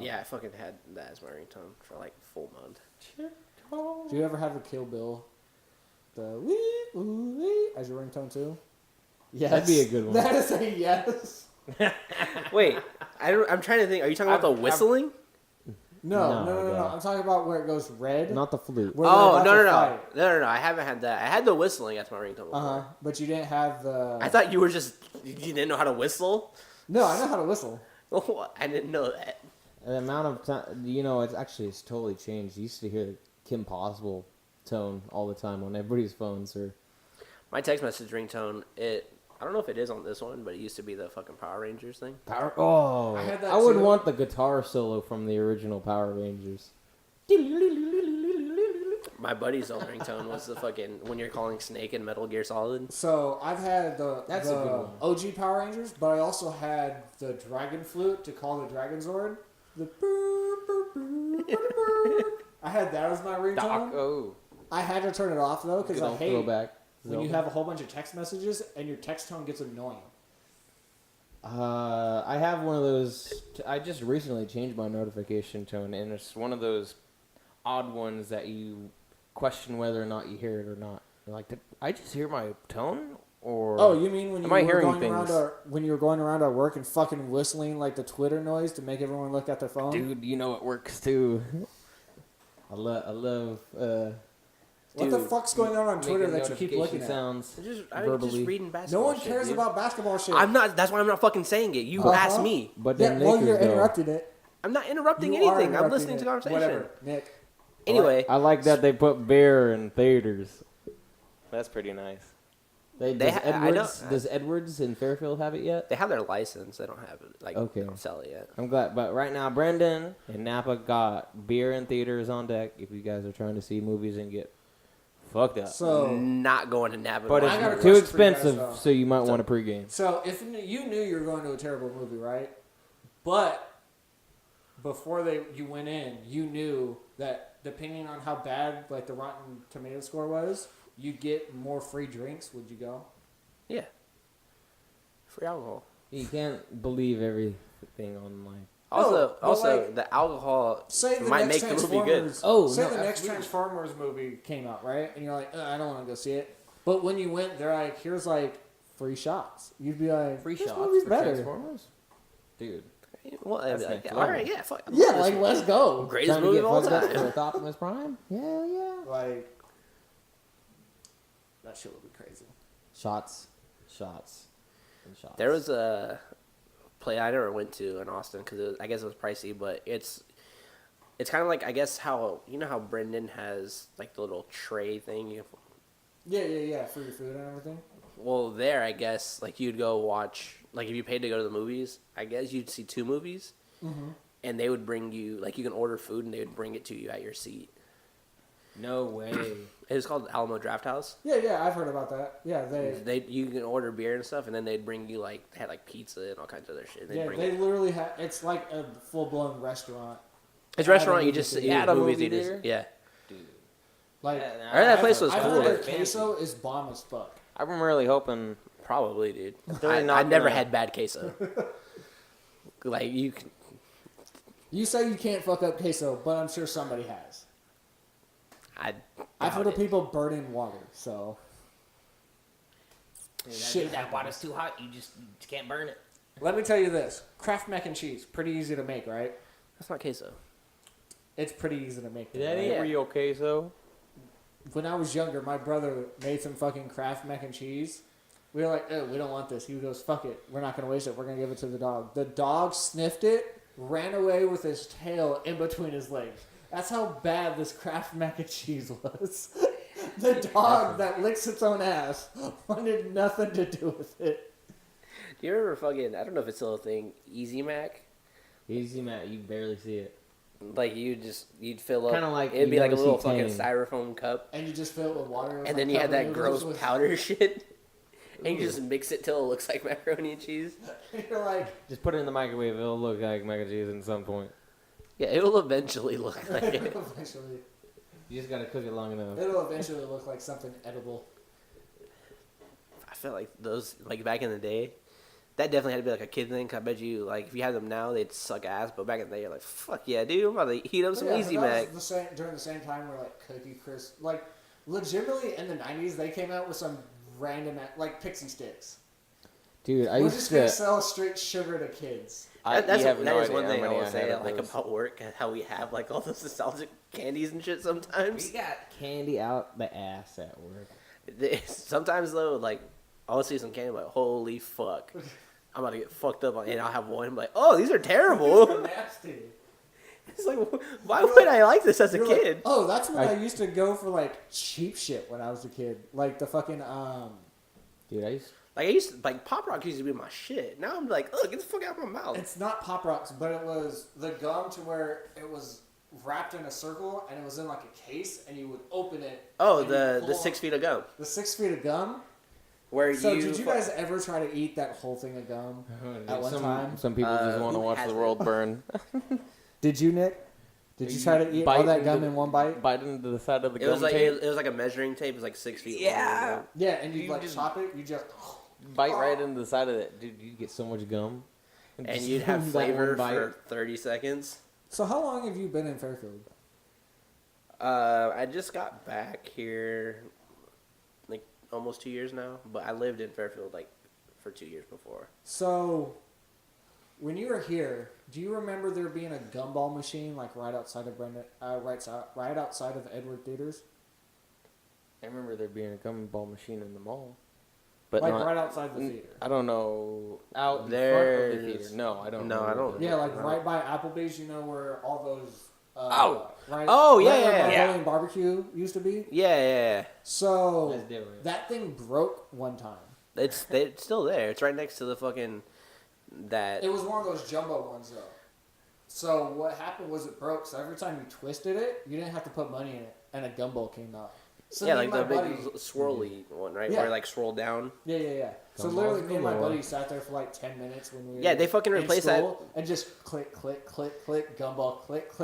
A: Yeah, I fucking had that as my ringtone for like a full month.
B: Do you ever have a Kill Bill? The wee ooh wee as your ringtone too? Yes.
C: That'd be a good one.
B: That is a yes.
A: Wait, I'm trying to think. Are you talking about the whistling?
B: No.
C: No.
B: I'm talking about where it goes red.
C: Not the flute.
B: Where they're
A: Oh,
B: about
A: no.
B: to fight.
A: No. I haven't had that. I had the whistling as my ringtone before.
B: But you didn't have the.
A: I thought you were just, you didn't know how to whistle?
B: No, I know how to whistle.
A: Oh, I didn't know that.
C: The amount of time, it's totally changed. You used to hear Kim Possible tone all the time on everybody's phones. Or
A: My text message ringtone, I don't know if it is on this one, but it used to be the fucking Power Rangers thing.
C: I
B: had that
C: would
B: too.
C: want the guitar solo from the original Power Rangers.
A: My buddy's old ringtone was the fucking when you're calling Snake in Metal Gear Solid.
B: So I've had
C: That's a good one.
B: OG Power Rangers, but I also had the Dragon Flute to call the Dragon Zord. The boop, boop, boop, boop, boop. I had that as my ringtone.
D: Oh.
B: I had to turn it off though because
C: Good
B: I
C: old
B: hate
C: throwback.
B: when you have a whole bunch of text messages and your text tone gets annoying.
C: I have one of those. I just recently changed my notification tone, and it's one of those odd ones that you question whether or not you hear it or not. You're like, did I just hear my tone? Or
B: Oh, you mean when you
C: am I
B: were
C: hearing
B: going around
C: things?
B: when you were going around our work and fucking whistling like the Twitter noise to make everyone look at their phone?
C: Dude, you know it works too. I love.
B: What the
A: Dude,
B: fuck's going on Twitter
C: making
B: that you keep
C: notification
B: looking at?
C: sounds
A: I'm
C: verbally.
A: just reading
B: No
A: basketball.
B: one
A: shit,
B: cares
A: dude.
B: about basketball shit.
A: I'm not. That's why I'm not fucking saying it. You asked me.
C: But
B: Yeah,
C: then
B: well,
C: Lakers
B: you're
C: go.
B: interrupting it.
A: I'm not interrupting
B: You are
A: anything. I'm
B: interrupting
A: listening to
B: it.
A: the conversation.
B: Whatever, Nick.
A: Anyway,
C: I like that they put beer in theaters.
D: That's pretty nice.
C: Does Edwards in Fairfield have it yet?
A: they have their license. They don't have it. Like,
C: Okay.
A: they don't sell it yet.
C: I'm glad, but right now Brendan and Napa got beer in theaters on deck. If you guys are trying to see movies and get fucked up,
B: So,
A: Not going to Napa.
C: but
B: I got a
C: it's
B: question
C: too
B: for you guys,
C: expensive,
B: though.
C: so you might want to pregame.
B: so if you knew you were going to a terrible movie, right? But before you went in, you knew that depending on how bad like the Rotten Tomato score was, you'd get more free drinks. Would you go?
A: Yeah. Free alcohol.
C: You can't believe everything online.
A: Also,
B: but like-
A: the alcohol
B: Say the
A: might
B: next
A: make the movie good.
B: Transformers.
C: Oh,
B: say
C: no,
B: the next
C: absolutely.
B: Transformers movie came out, right? And you're like, I don't want to go see it. But when you went, they're like, here's like free shots. You'd be like,
C: Free
B: this
C: shots
B: movie's
C: for
B: better.
C: Transformers, dude.
A: Well, I'd be
C: That's
A: like,
C: next
A: all
C: level.
A: right, yeah, fuck. I
B: Yeah,
A: love
B: like
A: this
B: let's go.
A: greatest
C: Trying to
A: movie
C: get
A: of all
C: fucked up
A: time.
C: with Optimus Prime? Hell yeah.
B: Like that shit would be crazy.
C: Shots.
A: There was a play I never went to in Austin because I guess it was pricey, but it's kind of like I guess how you know how Brendan has like the little tray thing.
B: Yeah, for your food and everything.
A: Well, there I guess like you'd go watch like if you paid to go to the movies, I guess you'd see 2 movies, and they would bring you like you can order food and they would bring it to you at your seat.
C: No way.
A: It was called Alamo Draft House.
B: Yeah, I've heard about that. Yeah,
A: You can order beer and stuff, and then they'd bring you like they had like pizza and all kinds of other shit.
B: they literally have. It's like a full blown restaurant.
A: It's a restaurant. You
B: movie
A: just
B: theater.
A: eat
C: At a
A: movie
C: movie
A: theaters.
C: theater?
A: Yeah.
C: Dude.
B: Like
C: Yeah,
A: I heard that place was
B: I've
A: cool.
B: heard their
C: Fancy.
B: queso is bomb as fuck.
D: I'm really hoping.
A: Probably, dude.
D: They're
A: I
D: not
A: never
D: gonna-
A: had bad queso. Like you, can,
B: You say you can't fuck up queso, but I'm sure somebody has. I've heard of people burning water, so. Shit,
C: that water's too hot. You just can't burn it.
B: Let me tell you this: Kraft mac and cheese, pretty easy to make, right?
A: That's not queso.
B: It's pretty easy to make.
C: That
B: right?
C: ain't
A: Yeah.
D: real queso.
B: When I was younger, my brother made some fucking Kraft mac and cheese. We were like, oh, we don't want this. He goes, fuck it. We're not going to waste it. We're going to give it to the dog. The dog sniffed it, ran away with his tail in between his legs. That's how bad this Kraft mac and cheese was. The dog that licks its own ass wanted nothing to do with it.
A: Do you remember fucking? I don't know if it's still a thing. Easy Mac.
C: Easy Matt, you barely see it.
A: Like you'd fill up.
C: Kinda like
A: it'd
C: you
A: be like a
C: never
A: little
C: see
A: fucking
C: Tang.
A: styrofoam cup,
B: And you just fill it with water.
A: and then you had that gross
B: with...
A: powder shit, and you just mix it till it looks like macaroni and cheese.
B: You're like,
C: Just put it in the microwave. It'll look like mac and cheese at some point.
A: Yeah, it will eventually look like it.
B: eventually,
C: You just gotta cook it long enough.
B: it'll eventually look like something edible.
A: I feel like those like back in the day. That definitely had to be like a kid thing. 'Cause I bet you, like, if you had them now, they'd suck ass. But back in the day, you're like, fuck yeah, dude, I'm about to heat up some
B: Yeah,
A: Easy
B: that
A: Mac.
B: was during the same time where like Cookie Crisp, like legitimately in the 90s, they came out with some random like pixie sticks.
C: Dude, I
B: We're
C: used
B: just gonna
C: to.
B: sell straight sugar to kids.
A: That's
D: you have
A: that
D: no
A: is
D: idea
A: one
D: how
A: thing I
D: many
A: will
D: had
A: say
D: of
A: like
D: those.
A: about work and how we have like all those nostalgic candies and shit
C: We
A: sometimes.
C: got candy out the ass at work.
A: Sometimes though, like I'll see some candy, I'm like holy fuck, I'm about to get fucked up, and I'll have one. I'm like, oh, these are terrible.
B: Nasty.
A: It's like, why would I like this as a
B: You're like,
A: kid?
B: oh, that's when I
C: I-
B: used to go for like cheap shit when I was a kid, like the fucking
C: Dude, I used.
A: Like Pop Rock used to be my shit. Now I'm like, ugh, get the fuck out of my mouth.
B: It's not Pop Rocks, but it was the gum to where it was wrapped in a circle and it was in like a case, and you would open it.
A: Oh,
B: and
A: the 6 feet of gum.
B: The 6 feet of gum.
A: Where
B: So did you guys ever try to eat that whole thing of gum at one time?
C: Some people just want to
A: who
C: watch the
A: hasn't?
C: world burn.
B: Did you, Nick? Did you try to eat all that gum in one bite?
C: Bite into the side of the
A: It
C: gum
A: was like
C: tape.
A: it was like a measuring tape. It was like 6 feet
C: Yeah.
A: long.
B: Yeah, and you
C: You
B: like
C: just-
B: chop it. You just
C: Bite right into the side of it. Dude, you get so much gum.
A: And
C: just
A: you'd have
C: that
A: flavor
C: one bite.
A: for 30 seconds.
B: So how long have you been in Fairfield?
A: I just got back here like almost 2 years now, but I lived in Fairfield like for 2 years before.
B: So when you were here, do you remember there being a gumball machine like right outside of right outside of Edward Theaters?
C: I remember there being a gumball machine in the mall. But
B: Like
C: not,
B: right outside the theater.
C: I don't know. Out in front of the
A: There's-
C: theater. No, I don't
A: No,
C: know.
A: I don't-
B: Yeah, like
A: No.
B: right by Applebee's, you know where all those
A: Oh!
B: right,
A: Oh, yeah,
B: right where
A: yeah, yeah.
B: Mongolian barbecue used to be.
A: Yeah.
B: So
C: That's different.
B: that thing broke one time.
A: It's still there. It's right next to the fucking that.
B: It was one of those jumbo ones though. So what happened was it broke. So every time you twisted it, you didn't have to put money in it, and a gumball came out. So
A: yeah,
B: me
A: like
B: and
A: the
B: my
A: big
B: buddy-
A: swirly one, right?
B: Yeah.
A: Where it, like swirl down.
B: Yeah. So
C: Gumball's
B: literally, me and my
C: galore.
B: buddy sat there for like 10 minutes when we were
A: Yeah, they fucking
B: in
A: replaced that.
B: school, and just click, gumball, click,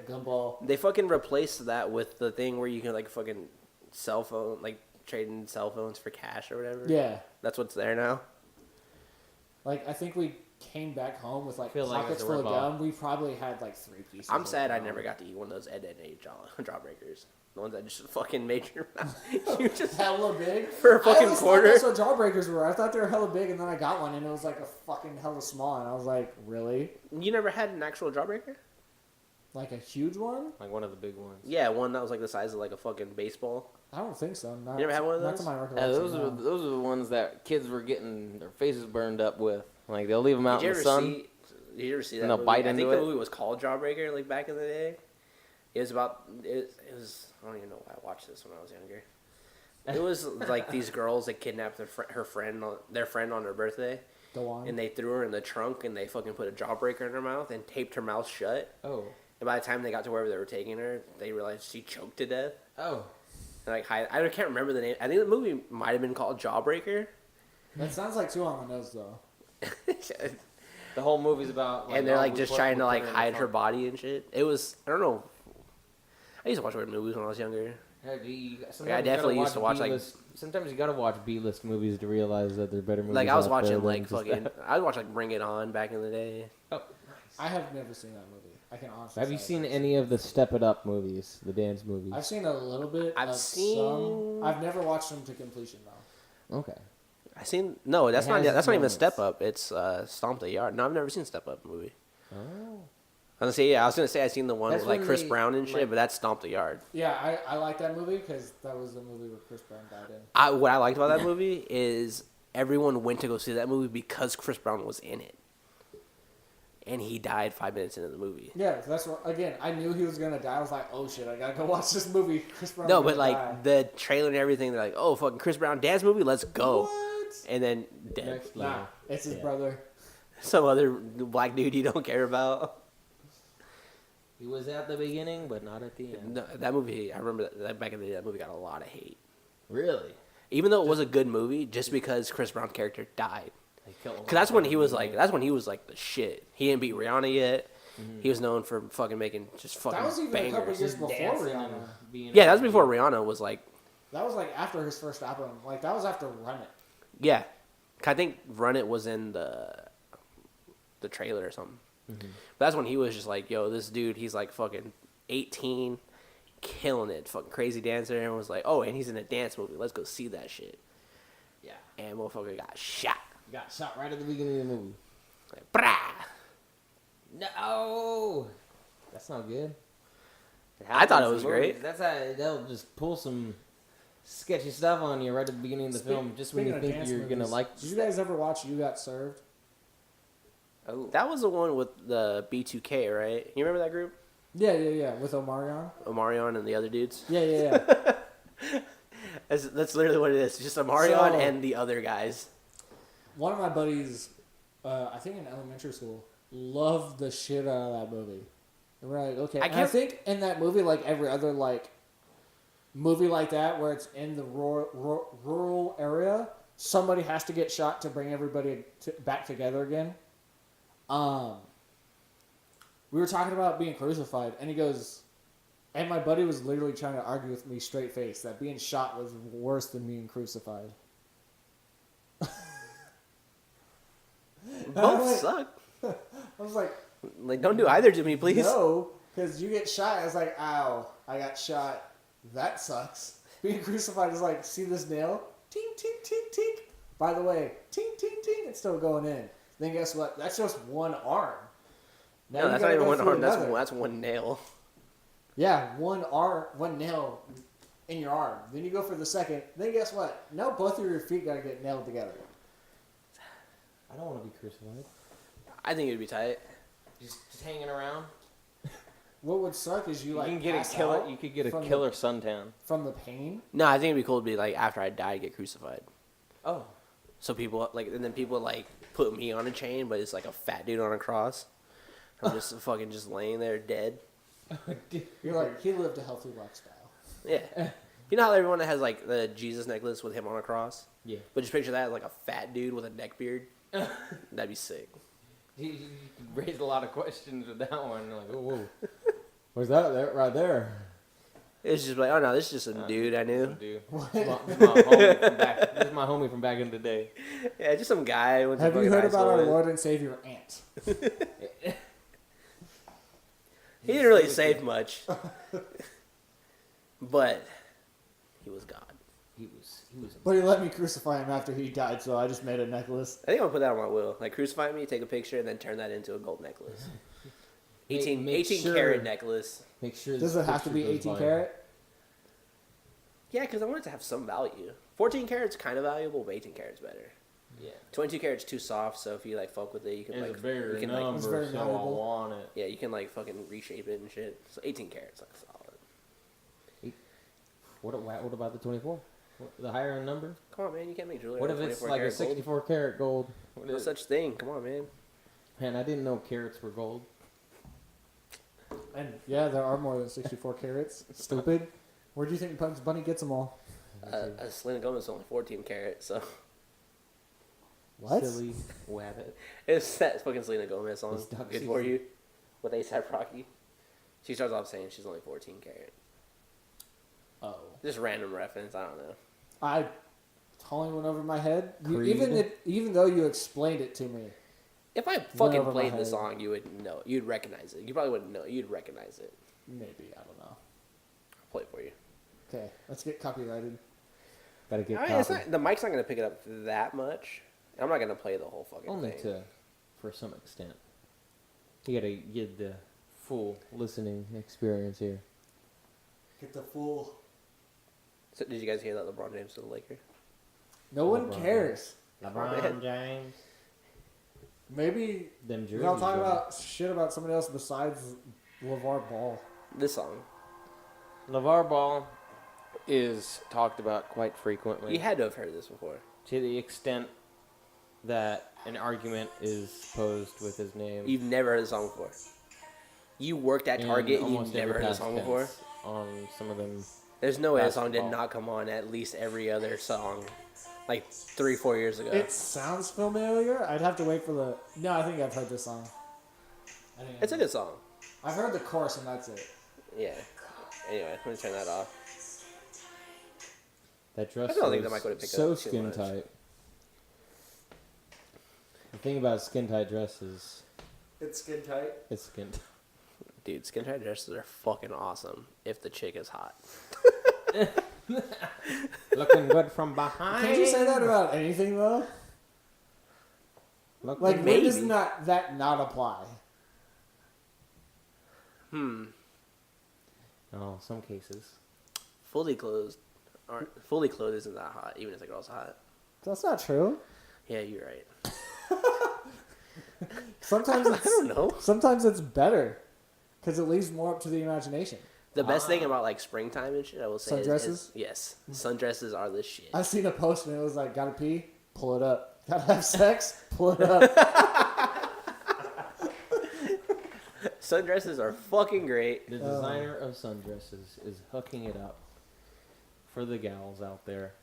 B: gumball.
A: They fucking replaced that with the thing where you can like fucking cell phone, like trade in cell phones for cash or whatever.
B: Yeah,
A: That's what's there now.
B: like I think we came back home with like
C: Feel like
B: pockets
C: it's a
B: full of
C: rip-off.
B: gum. We probably had like 3 pieces.
A: I'm
B: of
A: sad I
B: gum.
A: never got to eat one of those Ed jawbreakers. The ones that just fucking made your mouth. You just
B: Hella big
A: for a fucking
B: I always
A: quarter.
B: thought that's what jawbreakers were. I thought they were hella big, and then I got one, and it was like a fucking hella small, and I was like, really?
A: You never had an actual jawbreaker?
B: Like a huge one?
C: Like one of the big ones.
A: Yeah, one that was like the size of like a fucking baseball.
B: I don't think so. Not,
A: You never had one of
B: Not
A: those?
B: to my
C: Yeah,
B: recollection.
C: those are the ones that kids were getting their faces burned up with. Like they'll leave them out
A: Did you
C: in the
A: ever
C: sun.
A: Did you ever see that
C: And they'll
A: movie?
C: bite
A: I think
C: into
A: the
C: it?
A: movie was called Jawbreaker, like back in the day. It was about it was I don't even know why I watched this when I was younger. It was like these girls that kidnapped their friend on her birthday,
B: Go on.
A: and they threw her in the trunk and they fucking put a jawbreaker in her mouth and taped her mouth shut.
C: Oh.
A: And by the time they got to wherever they were taking her, they realized she choked to death.
C: Oh.
A: And like I can't remember the name. I think the movie might have been called Jawbreaker.
B: That sounds like too on the nose, though.
C: The whole movie's about.
A: And they're
C: oh,
A: like
C: we
A: just
C: put-
A: trying
C: we
A: to
C: put
A: like
C: in the
A: hide her
C: trunk.
A: body and shit. It was I don't know. I used to watch weird movies when I was younger.
C: Yeah, sometimes
A: I
C: you
A: definitely
C: gotta
A: used to watch, like-
C: B-list- Sometimes you gotta watch B-list movies to realize that they're better movies.
A: Like I was
C: out there
A: watching
C: than
A: like
C: just
A: fucking.
C: that.
A: I would watch like Bring It On back in the day.
C: Oh,
B: I have never seen that movie. I can honestly.
C: have you
B: say
C: seen
B: I've
C: any of the Step It Up movies, the dance movies?
B: I've seen a little bit.
A: I've
B: of
A: seen-
B: some. I've never watched them to completion though.
C: Okay.
A: I seen no. That's
C: It
A: not.
C: has
A: That's not even
C: moments.
A: Step Up. It's Stomp the Yard. No, I've never seen Step Up movie.
C: Oh.
A: I was gonna say I seen the one
C: That's
A: with like
C: when
A: Chris
C: they,
A: Brown and shit,
C: like-
A: but that's Stomp the Yard.
B: Yeah, I like that movie because that was the movie where Chris Brown died in.
A: What I liked about that movie is everyone went to go see that movie because Chris Brown was in it, and he died 5 minutes into the movie.
B: Yeah, that's what. Again, I knew he was gonna die. I was like, oh shit, I gotta go watch this movie. Chris Brown.
A: No, but like the trailer and everything, they're like, "Oh, fucking Chris Brown dance movie, let's go!"
B: What?
A: And then dead.
C: Next level.
B: Nah, it's his
C: Yeah.
B: brother.
A: Some other black dude you don't care about.
C: He was at the beginning, but not at the end.
A: No, that movie, I remember that back in the day, that movie got a lot of hate.
C: Really?
A: Even though it was a good movie, just because Chris Brown's character died.
C: They killed him.
A: Because that's when he was like the shit. He didn't beat Rihanna yet.
C: Mhm.
A: He was known for fucking making just fucking
B: That was even a couple
A: bangers.
B: years before
C: Dancing
B: Rihanna.
C: and being
A: Yeah, that was before Rihanna was like,
B: That was like after his first album. Like that was after Run It.
A: yeah. I think Run It was in the trailer or something.
C: Mhm.
A: But that's when he was just like, yo, this dude, he's like fucking 18, killing it, fucking crazy dancer. And was like, oh, and he's in a dance movie. Let's go see that shit.
C: Yeah.
A: And motherfucker got shot.
C: Got shot right at the beginning of the movie.
A: Like, brah.
C: No. That's not good.
A: I thought it
C: happens
A: was
C: in
A: great.
C: movies. That's how they'll just pull some sketchy stuff on you right at the beginning of the film, just when you
B: Speaking of
C: think
B: dance
C: you're gonna
B: movies,
C: like.
B: Did you guys ever watch You Got Served?
C: Oh.
A: That was the one with the B2K, right? You remember that group?
B: Yeah, with Omarion.
A: Omarion and the other dudes?
B: Yeah.
A: That's literally what it is. Just a Marion
B: So-
A: and the other guys.
B: One of my buddies, I think in elementary school, loved the shit out of that movie. And we're like, okay. I think in that movie, like every other like movie like that, where it's in the rural area, somebody has to get shot to bring everybody back together again. We were talking about being crucified, and he goes, and my buddy was literally trying to argue with me straight face that being shot was worse than being crucified.
A: Both suck.
B: I was like,
A: Don't do either to me, please.
B: no, because you get shot. I was like, ow, I got shot. That sucks. Being crucified is like, see this nail? Tink, tink, tink, tink. By the way, tink, tink, tink. It's still going in. Then guess what? That's just one arm. Now
A: No,
B: you
A: that's
B: gotta
A: not even
B: go
A: one
B: through
A: arm.
B: another.
A: That's one nail.
B: Yeah, one arm, one nail in your arm. Then you go for the second. Then guess what? Now both of your feet gotta get nailed together.
C: I don't want to be crucified.
A: I think it'd be tight.
D: Just hanging around.
B: What would suck is you
D: You
B: like
D: can get
B: pass
D: a killer.
B: out
D: You could get a
B: from
D: killer suntan.
B: from the pain.
A: No, I think it'd be cool to be like after I die, get crucified.
D: Oh.
A: So people and then people like put me on a chain, but it's like a fat dude on a cross. I'm just fucking just laying there dead.
B: You're like, he lived a healthy lifestyle.
A: Yeah. You know how everyone has like the Jesus necklace with him on a cross?
C: Yeah.
A: But just picture that as like a fat dude with a neck beard. That'd be sick.
D: You raised a lot of questions with that one. Like, oh, whoa.
C: Where's that? There, right there.
A: It's just like, oh no, this is just a dude I knew.
D: Dude. This is my homie from back in the day.
A: Yeah, just some guy. I went to
B: Have you
A: fucking
B: heard
A: high
B: about
A: school
B: our
A: with.
B: Lord and Savior Ant?
A: He didn't really say much. But he was God.
C: He was.
B: But he let me crucify him after he died, so I just made a necklace.
A: I think I'm gonna put that on my will. Like crucify me, take a picture, and then turn that into a gold necklace. 18
C: Make sure-
A: carat necklace.
C: Make sure.
B: Does
C: this
B: it have to be
C: picture goes
B: 18
C: viral.
B: karat?
A: Yeah, because I want it to have some value. 14 carats kind of valuable, but 18 carats better.
D: Yeah.
A: 22 carats too soft, so if you like fuck with it, you can
D: It's
A: like
D: a bigger
A: you can
D: number,
A: like
B: It's very
D: so I
B: malleable.
D: want it.
A: yeah, you can like fucking reshape it and shit. So 18 carats like solid.
C: What about the 24? The higher end number?
A: Come on, man, you can't make jewelry.
C: What
A: out
C: if
A: of
C: it's
A: 24
C: like a
A: karat gold.
C: 64 karat gold?
A: No such thing. Come on, man.
C: Man, I didn't know carats were gold.
B: And yeah, there are more than 64 carats. Stupid. Where do you think Bugs Bunny gets them all?
A: Selena Gomez is only 14 carats, so
B: What?
C: Silly wabbit.
A: it's that fucking Selena Gomez song.
C: It's duck
A: Good
C: season.
A: for you. With A$AP Rocky. She starts off saying she's only 14 carat.
B: Oh.
A: Just random reference. I don't know.
B: I totally went over my head.
C: Creed.
B: Even though you explained it to me.
A: If I
B: over
A: fucking
B: my
A: played the
B: head.
A: song, you would know. You'd recognize it. You probably wouldn't know. You'd recognize it.
B: Maybe, I don't know.
A: I'll play it for you.
B: Okay, let's get copyrighted.
C: Gotta get
A: I mean, it's
C: copied.
A: not, the mic's not going to pick it up that much. I'm not going to play the whole fucking
C: Only
A: thing.
C: for some extent. You gotta get the full listening experience here.
B: Get the full.
A: So, did you guys hear that LeBron James to the Lakers?
B: No one
C: LeBron
B: cares.
C: LeBron James.
B: Maybe
C: Them jerseys.
B: we don't talk
C: are-
B: about shit about somebody else besides LeVar Ball.
A: This song.
D: LeVar Ball is talked about quite frequently.
A: You had to have heard this before.
D: To the extent that an argument is posed with his name.
A: You've never heard the song before. You worked at
C: in
A: Target and you've
C: almost
A: never
C: every
A: heard the
C: past
A: song
C: tense
A: before?
C: On some of them.
A: There's no way the song did
D: Basketball.
A: not come on at least every other song, like 3-4 years ago.
B: It sounds familiar. I'd have to wait for the. No, I think I've heard this song.
A: It's a good song.
B: I've heard the chorus and that's it.
A: Yeah. Anyway, let me turn that off.
C: That dress
A: I don't think
C: was
A: that mic would've picked
C: so
A: up too
C: skin
A: much.
C: tight. The thing about a skin tight dress is
B: It's skin tight.
C: it's skin tight.
A: Dude, skin tight dresses are fucking awesome if the chick is hot.
C: Looking good from behind.
B: Can't you say that about anything though?
C: Looking
B: Like, when does
A: Maybe.
B: that not apply?
C: Oh, some cases.
A: Fully clothed isn't that hot, even if the girl's hot.
B: That's not true.
A: Yeah, you're right.
B: Sometimes
A: I
B: it's
A: don't know.
B: sometimes it's better because it leaves more up to the imagination.
A: The best thing about like springtime and shit, I will say,
B: Sundresses?
A: yes, sundresses are the shit.
B: I seen a post and it was like, gotta pee, pull it up. Gotta have sex, pull it up.
A: Sundresses are fucking great.
C: The designer of sundresses is hooking it up for the gals out there,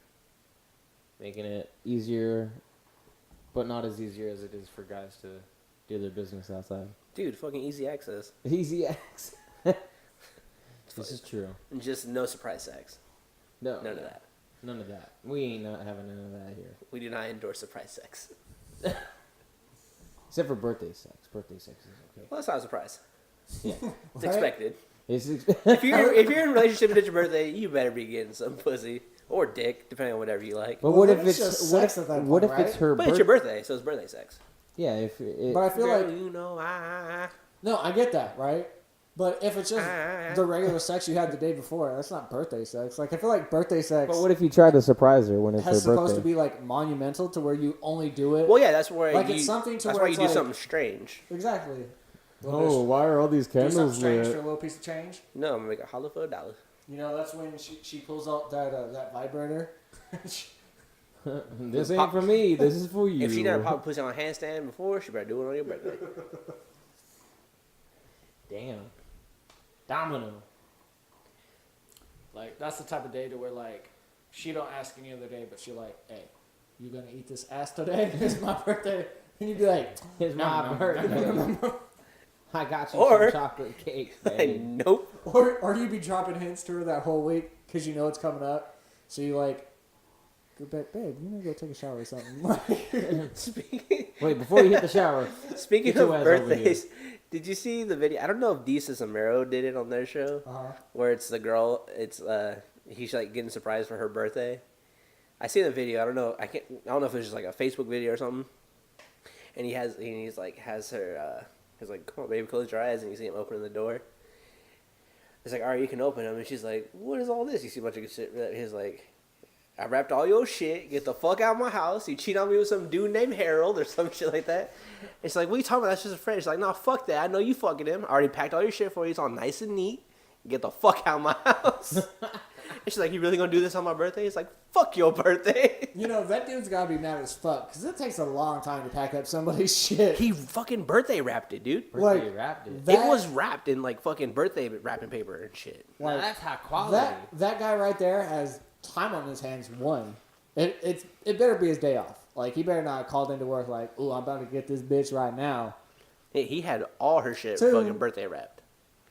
C: making it easier, but not as easier as it is for guys to do their business outside.
A: Dude, fucking easy access.
C: Easy access. This is true.
A: And just no surprise sex.
C: No,
A: None of that.
C: None of that. We ain't not having none of that here.
A: We do not endorse surprise sex.
C: Except for birthday sex. Birthday sex is okay.
A: Well, that's not a surprise.
C: Yeah.
A: It's expected.
C: It's
A: If you're in a relationship and it's your birthday, you better be getting some pussy or dick, depending on whatever you like.
C: But
B: Well,
C: what
B: then
C: if
B: it's
C: it's
B: just
C: what
B: sex
C: if,
B: at that
C: what
B: point,
C: if it's
B: right?
C: her
A: But it's your birthday, so it's birthday sex.
C: Yeah, if it,
B: But I feel
A: Girl,
B: like,
A: you know,
B: no, I get that, right? But if it's just the regular sex you had the day before, that's not birthday sex. Like, I feel like birthday sex
C: But what if you try to surprise her when it's
B: has
C: her
B: supposed
C: birthday?
B: to be, like, monumental to where you only do it.
A: Well, yeah, that's where
B: Like,
A: you,
B: it's something to
A: that's
B: where
A: why you
B: it's
A: do
B: like-
A: something strange.
B: Exactly.
C: Oh, why are all these
B: Do something
C: candles
B: strange for a
C: lit?
B: little piece of change.
A: No, I'm gonna make a hollow for $1.
B: You know, that's when she pulls out that vibrator.
C: This ain't for me. This is for you.
A: If she never popped pussy on a handstand before, she better do it on your birthday.
C: Damn. Domino.
B: Like, that's the type of day to where, like, she don't ask any other day, but she like, hey, you gonna eat this ass today? It's my birthday. And you'd be like,
C: It's my birthday. I got you
A: Or-
C: some chocolate cake, baby.
A: Nope.
B: or you'd be dropping hints to her that whole week because you know it's coming up. So you like, go back, babe, you need to go take a shower or something.
C: Wait, before you hit the shower.
A: Speaking
C: Get
A: of
C: your ass over
A: birthdays, did you see the video? I don't know if Deesa Samaro did it on their show, where it's the girl. It's he's like getting surprised for her birthday. I seen the video. I don't know. I don't know if it's just like a Facebook video or something. And he's like has her. He's like, come on, baby, close your eyes, and you see him opening the door. It's like, all right, you can open them, and she's like, what is all this? You see a bunch of shit. He's like, I wrapped all your shit. Get the fuck out of my house. You cheat on me with some dude named Harold or some shit like that. It's like, what are you talking about? That's just a friend. She's like, no, fuck that. I know you fucking him. I already packed all your shit for you. It's all nice and neat. Get the fuck out of my house. And she's like, you really gonna do this on my birthday? It's like, fuck your birthday.
B: You know, that dude's gotta be mad as fuck because it takes a long time to pack up somebody's shit.
A: He fucking birthday wrapped it, dude.
C: Birthday
B: Like,
C: wrapped it.
B: that-
A: It was wrapped in like fucking birthday wrapping paper and shit.
C: Now
B: Like,
C: that's high quality.
B: that guy right there has time on his hands. One, it better be his day off. Like, he better not have called into work like, ooh, I'm about to get this bitch right now.
A: He had all her shit
B: Two.
A: fucking birthday wrapped.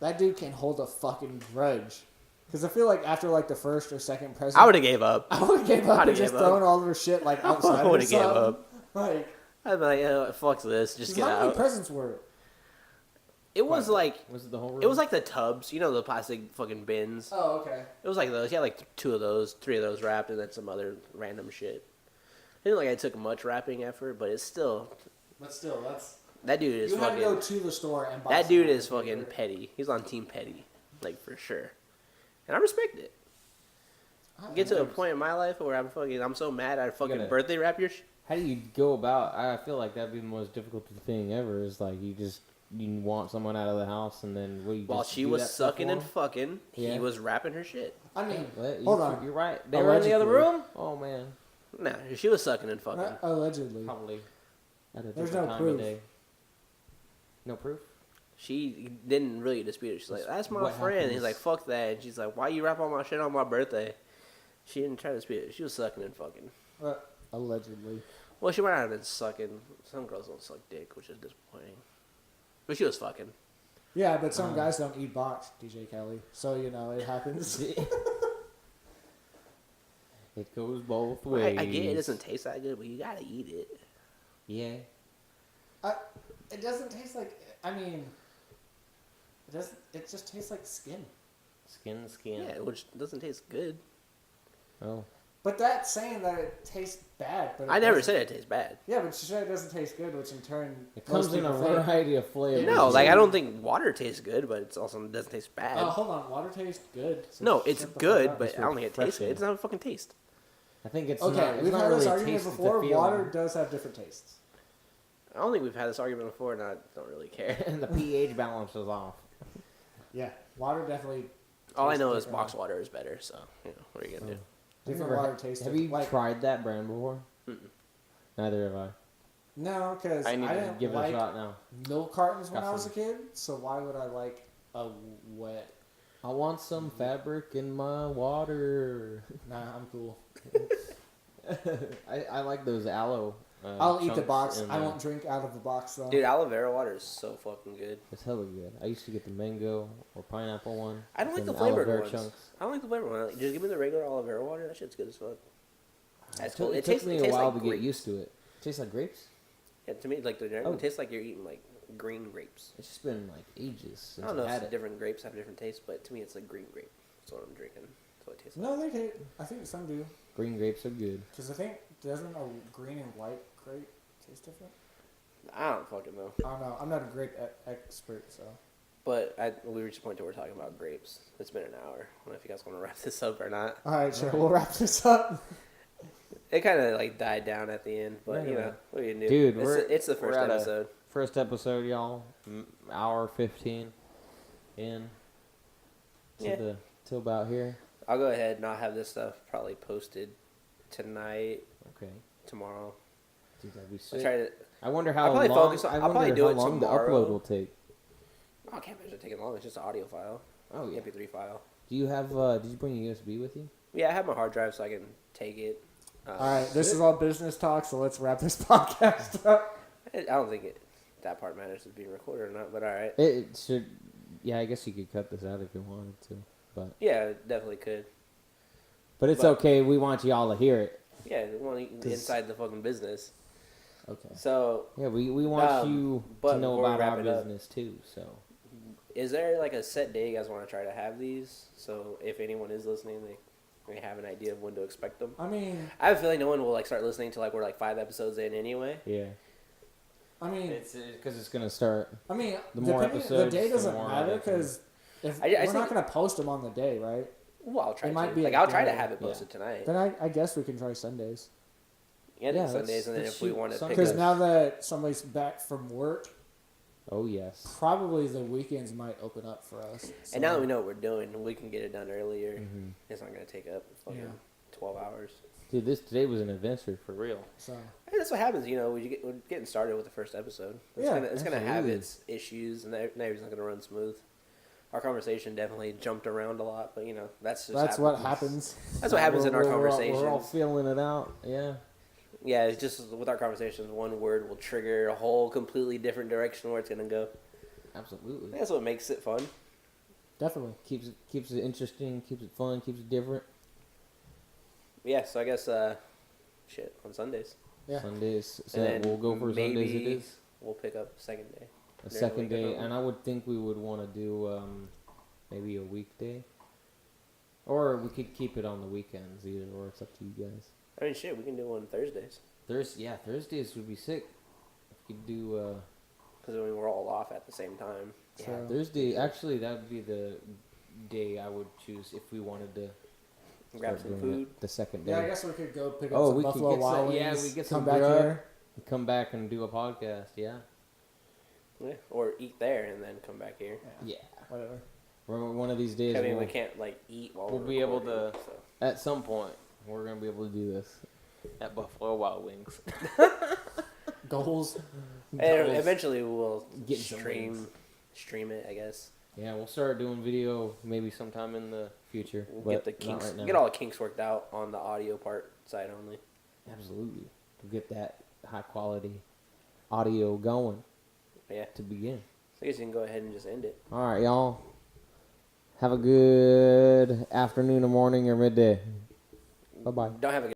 B: That dude can hold a fucking grudge. Because I feel like after like the first or second present,
A: I would have gave up.
B: I would have gave up
A: I'd
B: and
A: have
B: just
A: gave up.
B: thrown all of her shit like outside.
A: I would have gave
B: something.
A: up.
B: Like,
A: I'd be like, oh, fuck this, just get
B: how many
A: out.
B: presents were it?
A: It was like
C: Was it the whole room?
A: it was like the tubs, you know, the plastic fucking bins.
B: Oh, okay.
A: It was like those. He had like 2 of those, 3 of those wrapped, and then some other random shit. It didn't like I took much wrapping effort, but it's still
B: But still, that's
A: that dude is
B: you had to go
A: fucking.
B: to the store and buy.
A: That
B: some
A: dude
B: more
A: is
B: paper.
A: fucking petty. He's on team petty, like for sure, and I respect it. Get to a point in my life where I'm so mad I fucking
C: gotta-
A: birthday wrap your shit.
C: How do you go about? I feel like that'd be the most difficult thing ever. Is like you want someone out of the house, and then what, you
A: While
C: just
A: she
C: do
A: was
C: that stuff
A: sucking
C: for
A: and
C: 'em?
A: fucking,
C: Yeah.
A: he was wrapping her shit.
B: I mean,
C: What?
B: hold on.
C: You're right. They were in the other
B: Allegedly.
C: room. Oh man,
A: Nah, she was sucking and fucking.
B: Allegedly.
C: probably. At a
B: There's
C: different
B: no
C: time
B: proof.
C: Of day. No proof.
A: She didn't really dispute it. She's like, that's my
C: What
A: friend. And he's
C: happens-
A: like, fuck that. And she's like, why you wrap all my shit on my birthday? She didn't try to dispute it. She was sucking and fucking.
B: Allegedly.
A: Well, she might not have been sucking. Some girls don't suck dick, which is disappointing. But she was fucking.
B: Yeah, but some guys don't eat box, DJ Kelly. So you know it happens.
C: It goes both ways.
A: I get it doesn't taste that good, but you gotta eat it.
C: Yeah.
B: It doesn't taste like. I mean, it doesn't. It just tastes like skin.
C: Skin to skin.
A: Yeah, which doesn't taste good.
C: Oh.
B: But that's saying that it tastes bad. But
A: I never
B: doesn't.
A: said it tastes bad.
B: Yeah, but she said it doesn't taste good, which in turn
C: It comes
B: most
C: in a
B: people think-
C: variety of flavors.
A: No, like I don't think water tastes good, but it's also doesn't taste bad.
B: Hold on, water tastes good. So
A: No,
B: shut
A: it's
B: the fuck
A: good,
B: up.
A: but I don't think it tastes good.
C: refreshing.
A: It's not a fucking taste.
C: I think it's
B: Okay,
C: not. It's
B: we've
C: not
B: had
C: really
B: this
C: a
B: argument
C: taste, it's a
B: before.
C: feeling.
B: Water does have different tastes.
A: I don't think we've had this argument before, and I don't really care.
C: And the pH balance is off.
B: Yeah, water definitely.
A: All I
B: taste
A: know is
B: different.
A: box water is better. So what are you gonna do?
B: Different
C: Never
B: water
C: had-
B: tastes.
C: Have you
B: like
C: tried that brand before?
A: Mm-mm.
C: Neither have I.
B: no, because
D: I need to
B: didn't
C: Give it
B: like
C: a shot now.
B: milk cartons when
C: Got
B: I was a
C: some.
B: kid. So why would I like a wet?
C: I want some fabric in my water.
B: Nah, I'm cool.
C: I like those aloe.
B: I'll eat the
C: chunks
B: box.
C: in
B: I
C: there.
B: won't drink out of the box though.
A: Dude, aloe vera water is so fucking good.
C: It's hella good. I used to get the mango or pineapple one.
A: I don't like
C: and
A: the flavored
C: aloe vera
A: ones.
C: chunks.
A: I don't like the flavored one. Just give me the regular aloe vera water. That shit's good as fuck. That's
C: It
A: cool.
C: took,
A: It
C: it took
A: tastes,
C: me
A: it
C: a
A: tastes
C: while
A: like
C: to get
A: grapes.
C: used to it. Tastes like grapes.
A: Yeah, to me, like the generic
C: Oh.
A: one tastes like you're eating like green grapes.
C: It's just been like ages since
A: I don't know
C: I
A: if
C: had it.
A: different grapes have different tastes, but to me, it's like green grape. That's what I'm drinking. That's what it tastes like.
B: No, they do. I think some do.
C: Green grapes are good.
B: Because I think doesn't a green and white grape taste different?
A: I don't fucking know.
B: I don't know. I'm not a grape expert, so.
A: But we reached a point where we're talking about grapes. It's been an hour. I don't know if you guys want to wrap this up or not.
B: All right, sure. We'll wrap this up.
A: It kind of like died down at the end, but
C: Yeah.
A: you know what are you gonna do?
C: Dude,
A: it's the
C: we're
A: first
C: at a-
A: episode.
C: First episode, y'all. Hour 15 in.
A: Yeah.
C: Till about here.
A: I'll go ahead and I'll have this stuff probably posted tonight,
C: Okay.
A: tomorrow.
C: Dude, that'd be
A: I'll
C: sick.
A: try to.
C: I wonder
A: I'll
C: how
A: probably
C: long.
A: focus on-
C: I
A: I'll
C: wonder
A: probably do
C: how
A: it
C: long the
A: tomorrow.
C: upload will take.
A: Oh, I can't imagine it taking long. It's just an audio file,
C: Oh yeah.
A: MP3 file.
C: Do you have? Did you bring a USB with you?
A: Yeah, I have my hard drive so I can take it.
B: All right, this is all business talk, so let's wrap this podcast up.
A: I don't think that part matters is being recorded or not, but all right.
C: It should. Yeah, I guess you could cut this out if you wanted to, but
A: Yeah, it definitely could.
C: it's
A: But-
C: okay. We want y'all to hear it.
A: Yeah, we want to inside the fucking business.
C: Okay.
A: So,
C: Yeah, we want you
A: but
C: to know
A: before we
C: about
A: wrap
C: our
A: it up-
C: business too. So
A: is there like a set day you guys want to try to have these? So if anyone is listening, they have an idea of when to expect them.
B: I mean,
A: I have a feeling no one will like start listening till like we're like 5 episodes in anyway.
C: yeah, it's because it's gonna start.
B: the
C: more
B: the
C: episodes,
B: day
C: the
B: doesn't
C: more
B: matter
C: they can-
B: because if
A: I
B: we're
A: think-
B: not gonna post them on the day, right?
A: Well, I'll try
B: It
A: to.
B: might be
A: Like
B: a
A: I'll try to
B: day.
A: have it
C: Yeah.
A: posted tonight.
B: Then I guess we can try Sundays.
A: Yeah,
C: Yeah,
A: Sundays, and then
C: let's
A: if we
C: shoot
A: want to pick
C: Sundays.
B: Because
A: up,
B: now that somebody's back from work,
C: Oh yes.
B: probably the weekends might open up for us.
A: and now that we know what we're doing, we can get it done earlier.
C: Mhm.
A: It's not gonna take up fucking
B: Yeah.
A: 12 hours.
C: Dude, today was an adventure for real.
B: So
A: Hey, that's what happens, you know. We're getting started with the first episode. It's gonna have
C: absolutely.
A: its issues, and everything's not gonna run smooth. Our conversation definitely jumped around a lot, but you know that's just
B: that's what happens.
A: That's what happens in our
C: We're all
A: conversations.
C: feeling it out. Yeah.
A: Yeah, it's just with our conversations, one word will trigger a whole completely different direction where it's gonna go.
C: Absolutely.
A: That's what makes it fun.
B: Definitely.
C: Keeps it interesting. Keeps it fun. Keeps it different.
A: Yeah, so I guess shit on Sundays.
B: Yeah.
C: Sundays. So
A: And then
C: we'll go for Sundays. It
A: maybe
C: is
A: we'll pick up second day.
C: a
A: during the
C: second
A: week or
C: day,
A: something.
C: and I would think we would want to do maybe a weekday, or we could keep it on the weekends. Either or, it's up to you guys.
A: I mean, shit, we can do one Thursdays
C: Thursdays would be sick. If you could do
A: because I mean we're all off at the same time.
B: True.
C: Thursday. Actually, that would be the day I would choose if we wanted to
A: Grab
C: start
A: some
C: doing
A: food.
C: it the second day.
B: Yeah, I guess we could go pick up
C: Oh,
B: some
C: we could
B: Buffalo
C: get
B: Wild
C: some-
B: Wings.
C: yeah, we get
B: come
C: some
B: back
C: grub.
B: here.
C: Come back and do a podcast. Yeah.
A: Yeah, or eat there and then come back here.
C: Yeah.
B: Whatever.
C: One of these days,
A: I mean, we
C: we'll,
A: can't like eat while
D: We'll
A: we're
D: be able
A: recording,
D: to-
A: so.
C: at some point, we're gonna be able to do this.
D: At Buffalo Wild Wings.
B: Goals.
A: And
C: Goals.
A: eventually we'll
C: Get some wings.
A: stream it, I guess.
C: Yeah, we'll start doing video maybe sometime in the future.
A: We'll
C: but
A: get the
C: not
A: kinks,
C: right now.
A: get all the kinks worked out on the audio part side only.
C: Absolutely. We'll get that high quality audio going
A: Yeah,
C: to begin.
A: so I guess you can go ahead and just end it.
C: All right, y'all. Have a good afternoon or morning or midday. Bye bye.
A: Don't have a